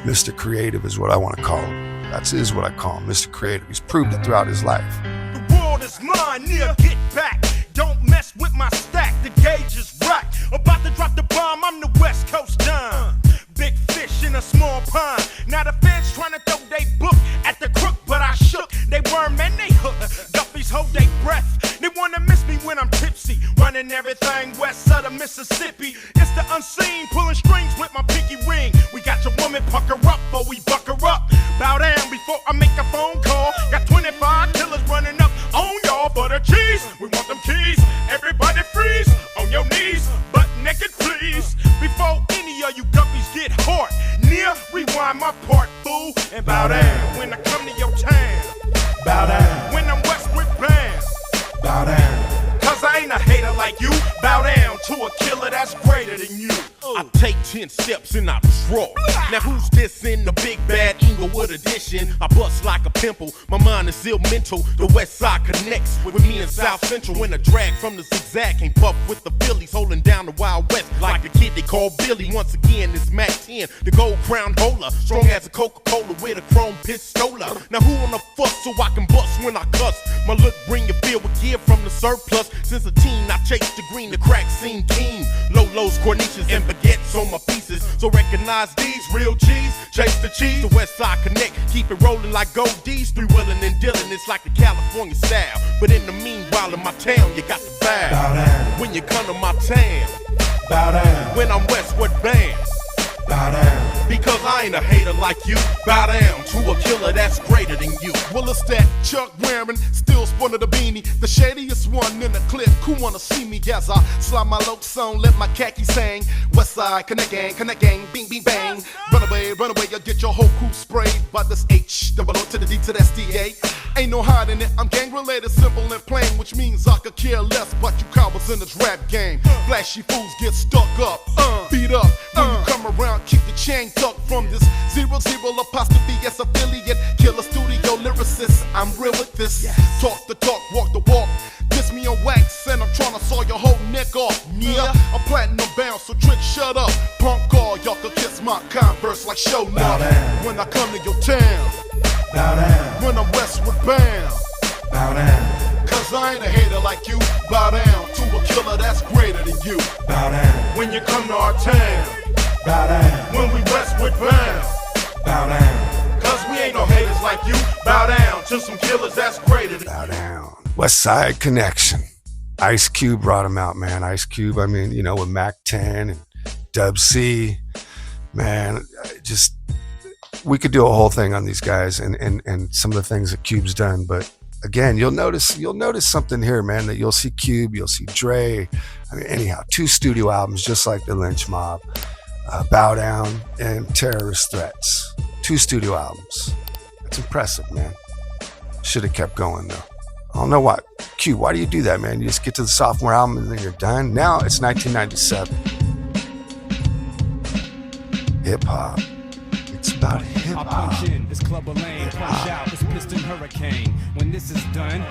Mr. Creative is what I want to call him. That is what I call him, Mr. Creative. He's proved it throughout his life. The world is mine, near get back. Don't mess with my stack, the gauge is right. About to drop the bomb, I'm the West Coast Don. Big fish in a small pond. Now the feds trying to throw they book at the crook, but I shook. They worm and they hook. Guppies hold they breath. They wanna miss me when I'm tipsy. Running everything west of the Mississippi. It's the unseen, pulling strings with my pinky ring. We got your woman pucker up, or we buck her up. Bow down before I make a phone call. Got 25 killers running up on y'all for the cheese. We want them keys. Everybody freeze on your knees, butt naked please. Before any of you guppies get hard, near rewind my part, fool, and bow down when I come to your town. Bow down when I'm westward bound. Bow down, cause I ain't a hater like you. Bow down to a killer that's greater than you. I take 10 steps and I draw. Now who's this in the big bad Inglewood edition? I bust like a pimple, my mind is ill mental. The Westside connects with me in South Central. When a drag from the zigzag can't buff with the Phillies, holding down the Wild West like a kid they call Billy. Once again, it's Mac 10, the gold crown holder, strong as a Coca-Cola with a chrome pistola. Now who on the fuss so I can bust when I cuss? My look bring you feel with gear from the surplus. Since a teen, I chased the green, the crack scene keen. Lolos, corniches, and baguettes on my pieces. So recognize these real G's. Chase the cheese, the Westside Connect. Keep it rolling like Gold D's. 3 Willin' and Dillon, it's like the California style. But in the meanwhile, in my town, you got to bow. Bow down. When you come to my town, bow down. When I'm westward bound, bow down. Because I ain't a hater like you. Bow down to a killer that's greater than you. Well, it's that Chuck wearing, still sporting the beanie, the shadiest one in the clip. Who wanna see me as I slide my lokes on, let my khakis hang. Westside connect gang, bing, bing, bang. Run away, you get your whole crew sprayed by this H, double O to the D to the SDA. Ain't no hiding it, I'm gang related, simple and plain, which means I could care less, but you cowards in this rap game. Flashy fools get stuck up, beat up. When you come around, keep the chain tucked from this 00 apostrophe S affiliate. Killer studio lyricist, I'm real with this. Talk the talk, walk the walk. Diss me on wax and I'm tryna saw your whole neck off. Yeah, I'm platinum bound, so trick shut up. Punk all, y'all could kiss my Converse like show now. When I come to your town, bow down. When I'm westward bound, bow down. Cause I I ain't a hater like you. Bow down to a killer that's greater than you. Bow down. When you come to our town, Bow down. when we westward bound, Bow down. cause we ain't no haters like you. Bow down to some killers that's greater than Bow down. Westside Connection. Ice Cube brought him out, man. Ice Cube, I mean, you know, with Mac 10 and Dub C, man, just, we could do a whole thing on these guys and some of the things that Cube's done. But again, you'll notice something here, man, that you'll see Cube, you'll see Dre. I mean, anyhow, 2 studio albums just like the Lynch Mob, Bow Down and Terrorist Threats. 2 studio albums. That's impressive, man. Should have kept going though. I don't know why. Q, why do you do that, man? You just get to the sophomore album and then you're done. Now it's 1997. Hip hop. It's about hip I hop. punch in, this club a lane, punch out, this piston hurricane. When this is done,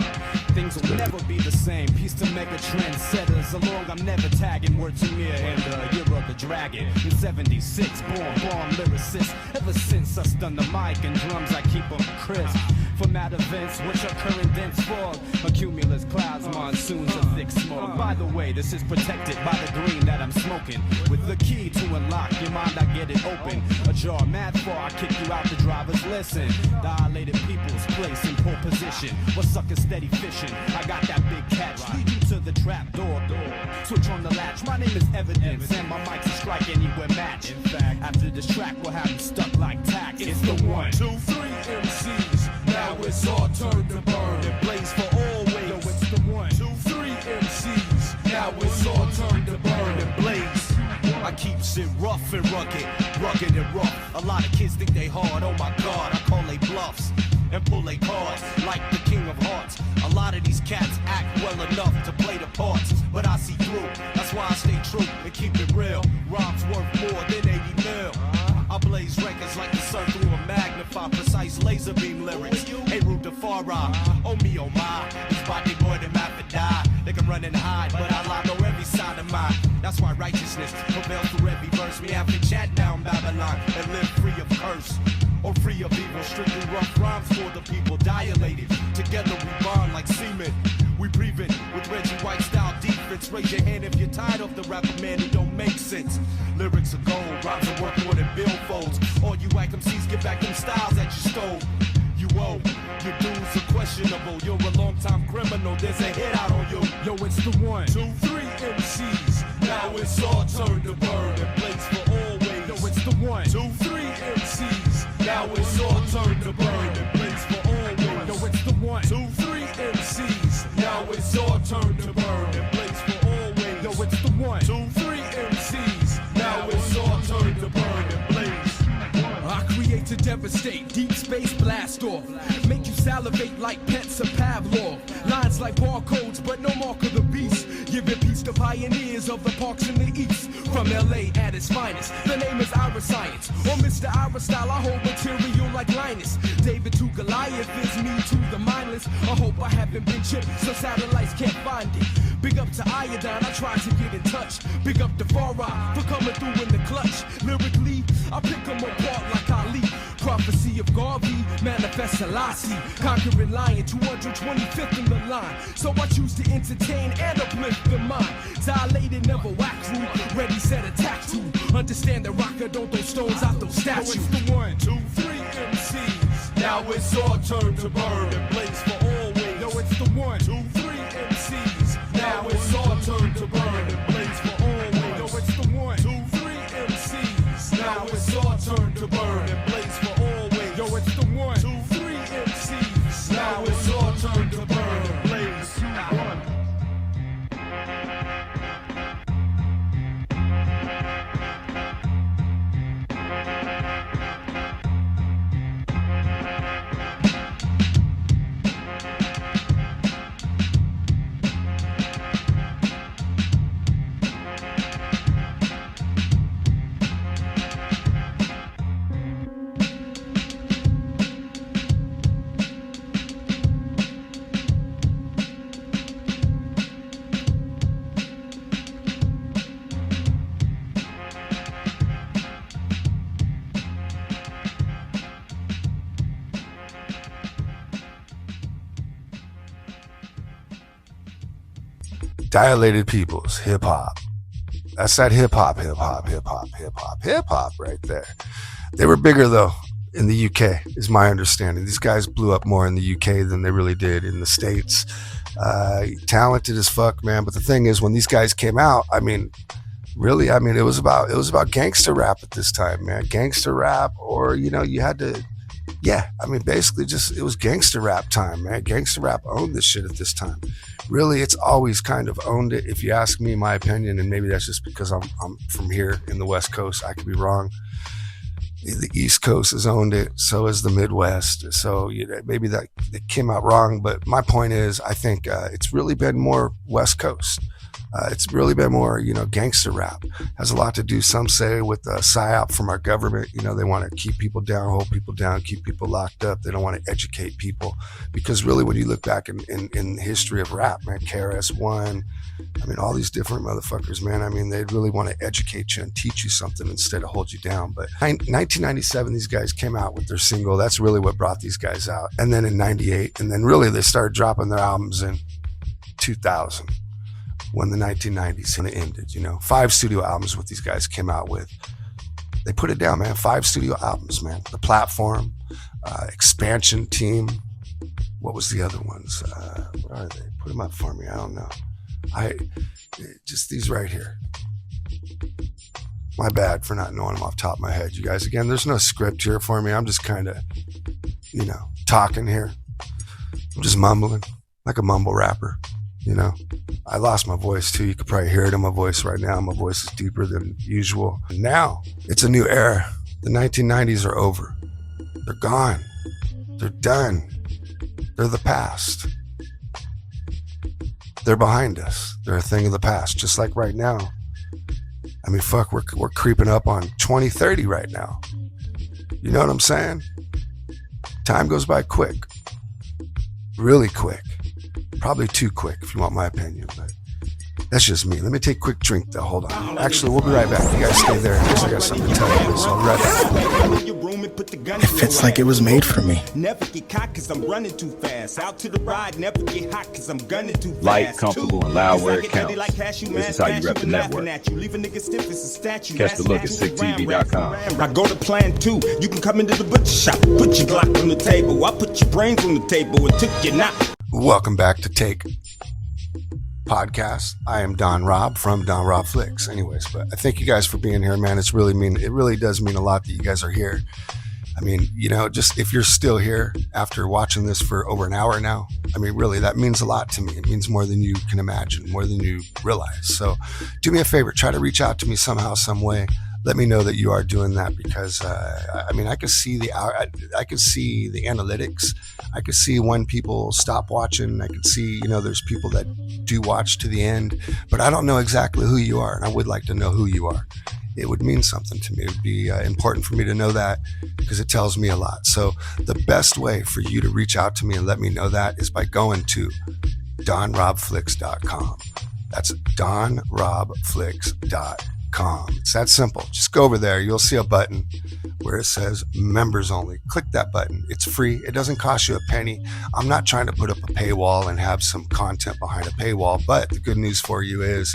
things will never be the same. Peace to mega trendsetters along, I'm never tagging. Word to me and Year of the Dragon. In 76, born lyricist. Ever since I stun the mic and drums, I keep them crisp. For mad events, which occur in dense fog, accumulus clouds, monsoons, and thick smoke. By the way, this is protected by the green that I'm smoking. With the key to unlock your mind, I get it open. Ajar mad far, I kick you out the driver's listen. Dilated Peoples place in pole position. What sucker steady fishing? I got that big catch. Lead you to the trap door. Switch on the latch. My name is Evidence, and my mic's a strike anywhere match. In fact, after this track, we'll have you stuck like tack. It's the 1, 2, 3 MCs. Now it's all turned to burn. It blaze for always. Yo, it's the 1, 2, 3 MCs. Now it's all turned to burn and blaze. I keeps it rough and rugged and rough. A lot of kids think they hard. Oh my God, I call they bluffs and pull they cards like the King of Hearts. A lot of these cats act well enough to play the parts, but I see through. That's why I stay true and keep it real. Rhymes worth more than 80 mil. I blaze records like the sun through a magnify, precise laser beam lyrics. Hey, Rude the far ride. Oh me, oh my. These body boy, them have to die. They can run and hide, but I lie know every side of mine. That's why righteousness prevails through every verse. We have to chat down Babylon and live free of curse or free of evil. Strictly rough rhymes for the people. Dilated. Together we bond like semen. We breathe it with Reggie White style defense. Raise your hand if you're tired of the rapper, man, it don't make sense. Lyrics are gold, rhymes are worth more than billfolds. All you whack MCs, get back them styles that you stole. You owe, your dues are questionable. You're a long-time criminal, there's a hit out on you. Yo, it's the 1, 2, 3 MCs. Now it's all turned to burn and blaze for always. Yo, it's the 1, 2, 3 MCs. Now it's all turned to burn and blaze for always. Yo, it's the 1, 2, 3 MCs. Now it's all turned to burn and blaze for always. Yo, it's the 1, 2, 3 MCs. Now it's all turned to burn and blaze. I create to devastate, deep space blast off. Make you salivate like pets of Pavlov. Lines like barcodes, but no mark of the beast. Giving peace to pioneers of the parks in the east. From LA at its finest, the name is Ira Science. Or Mr. Ira Style, I hold material like Linus. David to Goliath is me to the mindless. I hope I haven't been chipped, so satellites can't find it. Big up to Iodine, I tried to get in touch. Big up to Farah for coming through in the clutch. Lyrically, I pick them apart like Ali. Prophecy of Garvey, manifest Selassie. Conquering lion, 225th in the line. So I choose to entertain and uplift the mind. Dilated, never wax rule. Ready, set, attack to. Understand the rocker, don't throw stones out those statues. So it's the 1, 2, 3 MCs. Now it's all turned to burn and blaze for always. Yo, it's the 1, 2, 3 MCs. Now it's all turned to burn and blaze for always. Yo, it's the 1, 2, 3 MCs. Now it's all turned to burn and blaze for always. Yo, it's the 1, 2, 3 MCs. Now it's all turned to burn and blaze. Dilated Peoples, hip hop. That's that hip hop right there. They were bigger though in the UK, is my understanding. These guys blew up more in the UK than they really did in the States. Talented as fuck, man. But the thing is, when these guys came out, I mean, really, I mean, it was about gangster rap at this time, man. Gangster rap, or you know, you had to, yeah. I mean, basically, just it was gangster rap time, man. Gangster rap owned this shit at this time. Really, it's always kind of owned it, if you ask me my opinion, and maybe that's just because I'm from here in the West Coast. I could be wrong. The East Coast has owned it, so has the Midwest. So you know, maybe that it came out wrong, but my point is, I think it's really been more West Coast. It's really been more, you know, gangster rap. Has a lot to do, some say, with the psyop from our government. You know, they want to keep people down, hold people down, keep people locked up. They don't want to educate people, because really, when you look back in the history of rap, man, KRS-One, I mean, all these different motherfuckers, man. I mean, they really want to educate you and teach you something instead of hold you down. But 1997, these guys came out with their single. That's really what brought these guys out. And then in 98, and then really they started dropping their albums in 2000. When the 1990s kind of ended, you know, 5 studio albums what these guys came out with. They put it down, man. 5 studio albums, man. The Platform, Expansion Team. What was the other ones? What are they? Put them up for me. I don't know. Just these right here. My bad for not knowing them off the top of my head, you guys. Again, there's no script here for me. I'm just kind of, you know, talking here. I'm just mumbling like a mumble rapper. You know, I lost my voice too. You could probably hear it in my voice right now. My voice is deeper than usual. Now it's a new era. The 1990s are over. They're gone. They're done. They're the past. They're behind us. They're a thing of the past. Just like right now. I mean, fuck, we're creeping up on 2030 right now. You know what I'm saying? Time goes by quick. Really quick. Probably too quick, if you want my opinion, but that's just me. Let me take a quick drink, though. Hold on. Actually, we'll be right back. You guys stay there in case I got something to tell you. So I'll be right back. It fits like it was made for me. Never get caught cause I'm running too fast. Out to the ride, never get hot cause I'm gunning too fast. Light, comfortable, and loud where it counts. This is how you rep the network. Catch the look at SickTV.com. I go to plan 2. You can come into the butcher shop. Put your Glock on the table. I put your brains on the table and took your knot. Welcome back to Take Podcast. I am Don Rob from Don Rob Flixx. Anyways, but I thank you guys for being here, man. It really does mean a lot that you guys are here. I mean, you know, just if you're still here after watching this for over an hour now, I mean, really, that means a lot to me. It means more than you can imagine, more than you realize. So do me a favor, try to reach out to me somehow, some way. Let me know that you are doing that, because I mean, I can see the analytics. I can see when people stop watching. I can see, you know, there's people that do watch to the end, but I don't know exactly who you are, and I would like to know who you are. It would mean something to me. It would be important for me to know that, because it tells me a lot. So the best way for you to reach out to me and let me know that is by going to donrobflix.com. That's donrobflix.com. It's that simple. Just go over there. You'll see a button where it says members only. Click that button. It's free. It doesn't cost you a penny. I'm not trying to put up a paywall and have some content behind a paywall, but the good news for you is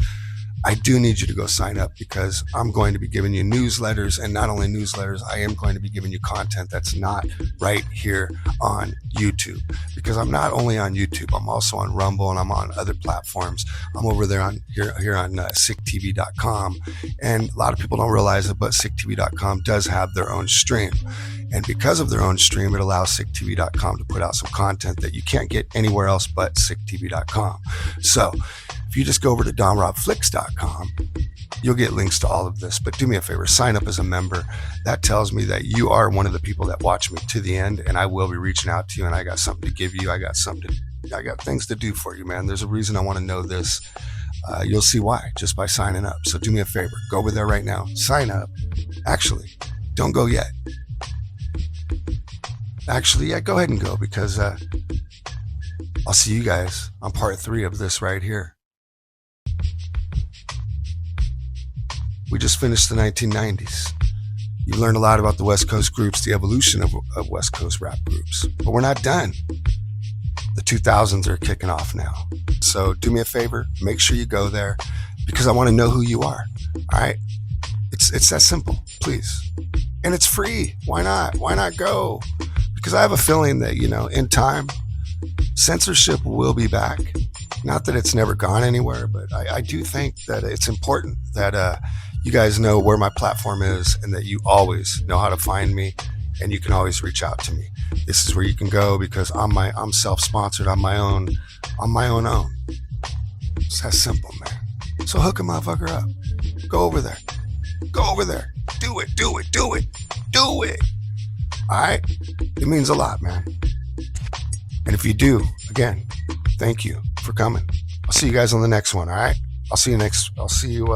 I do need you to go sign up, because I'm going to be giving you newsletters, and not only newsletters, I am going to be giving you content that's not right here on YouTube, because I'm not only on YouTube, I'm also on Rumble, and I'm on other platforms. I'm over there on here on SickTV.com, and a lot of people don't realize it, but SickTV.com does have their own stream. And because of their own stream, it allows SickTV.com to put out some content that you can't get anywhere else but SickTV.com. So if you just go over to DonRobFlix.com, you'll get links to all of this. But do me a favor, sign up as a member. That tells me that you are one of the people that watch me to the end, and I will be reaching out to you, and I got something to give you. I got things to do for you, man. There's a reason I want to know this. You'll see why just by signing up. So do me a favor, go over there right now, sign up. Actually, don't go yet. Actually, yeah, go ahead and go, because I'll see you guys on part 3 of this right here. We just finished the 1990s. You learned a lot about the West Coast groups, the evolution of West Coast rap groups, but we're not done. The 2000s are kicking off now. So do me a favor, make sure you go there because I want to know who you are. All right. It's that simple, please. And it's free. Why not? Why not go? Because I have a feeling that, you know, in time, censorship will be back. Not that it's never gone anywhere, but I do think that it's important that you guys know where my platform is and that you always know how to find me and you can always reach out to me. This is where you can go because I'm self-sponsored on my own. It's that simple, man. So hook a motherfucker up. Go over there. Do it. All right? It means a lot, man. And if you do, again, thank you for coming. I'll see you guys on the next one, all right? I'll see you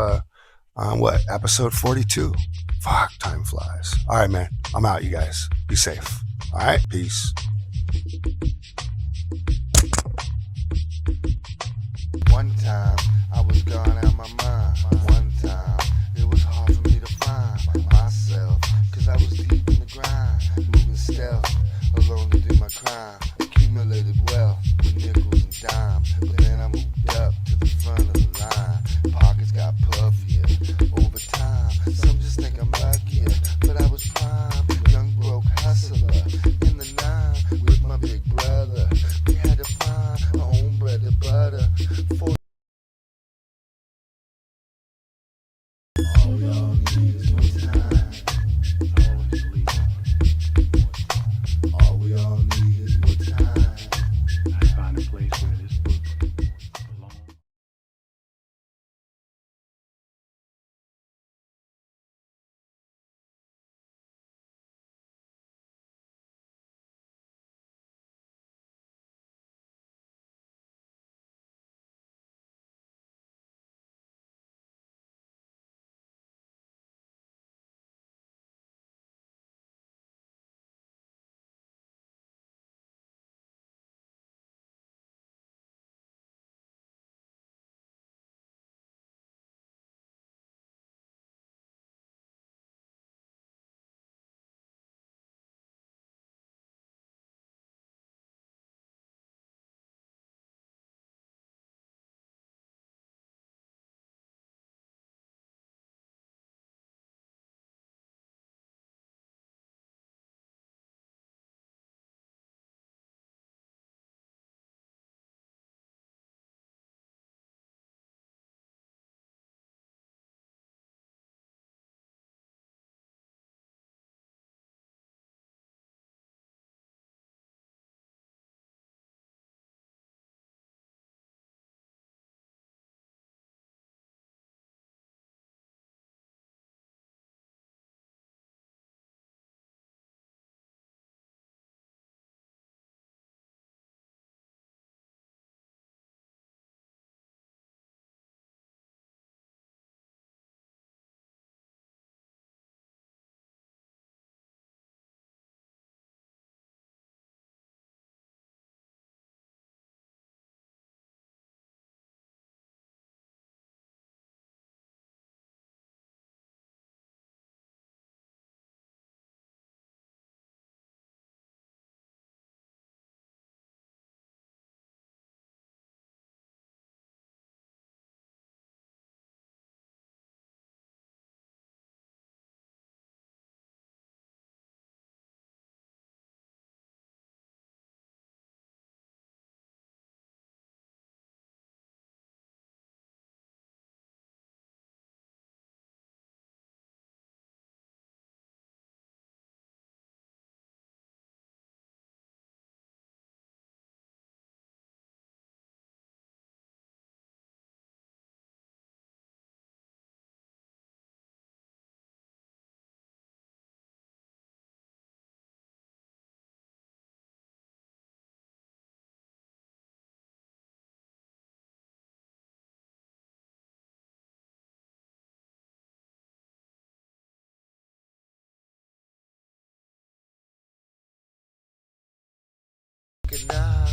on what? Episode 42. Fuck, time flies. All right, man. I'm out, you guys. Be safe. All right? Peace. One time, I was gone out my mind. One time, it was hard for me to find myself, cause I was deep in the grind, moving stealth, alone to do my crime. Accumulated wealth with nickels and dimes, but then I moved up to the front of the line. Pockets got puffier over time. Some just think I'm luckier, but I was prime, young broke hustler in the nine with my big brother. We had to find our own bread and butter. All we all need is more time. Always believe it. All we all need is more time. I find a place where this book belongs.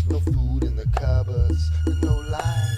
No food in the cupboards, no light.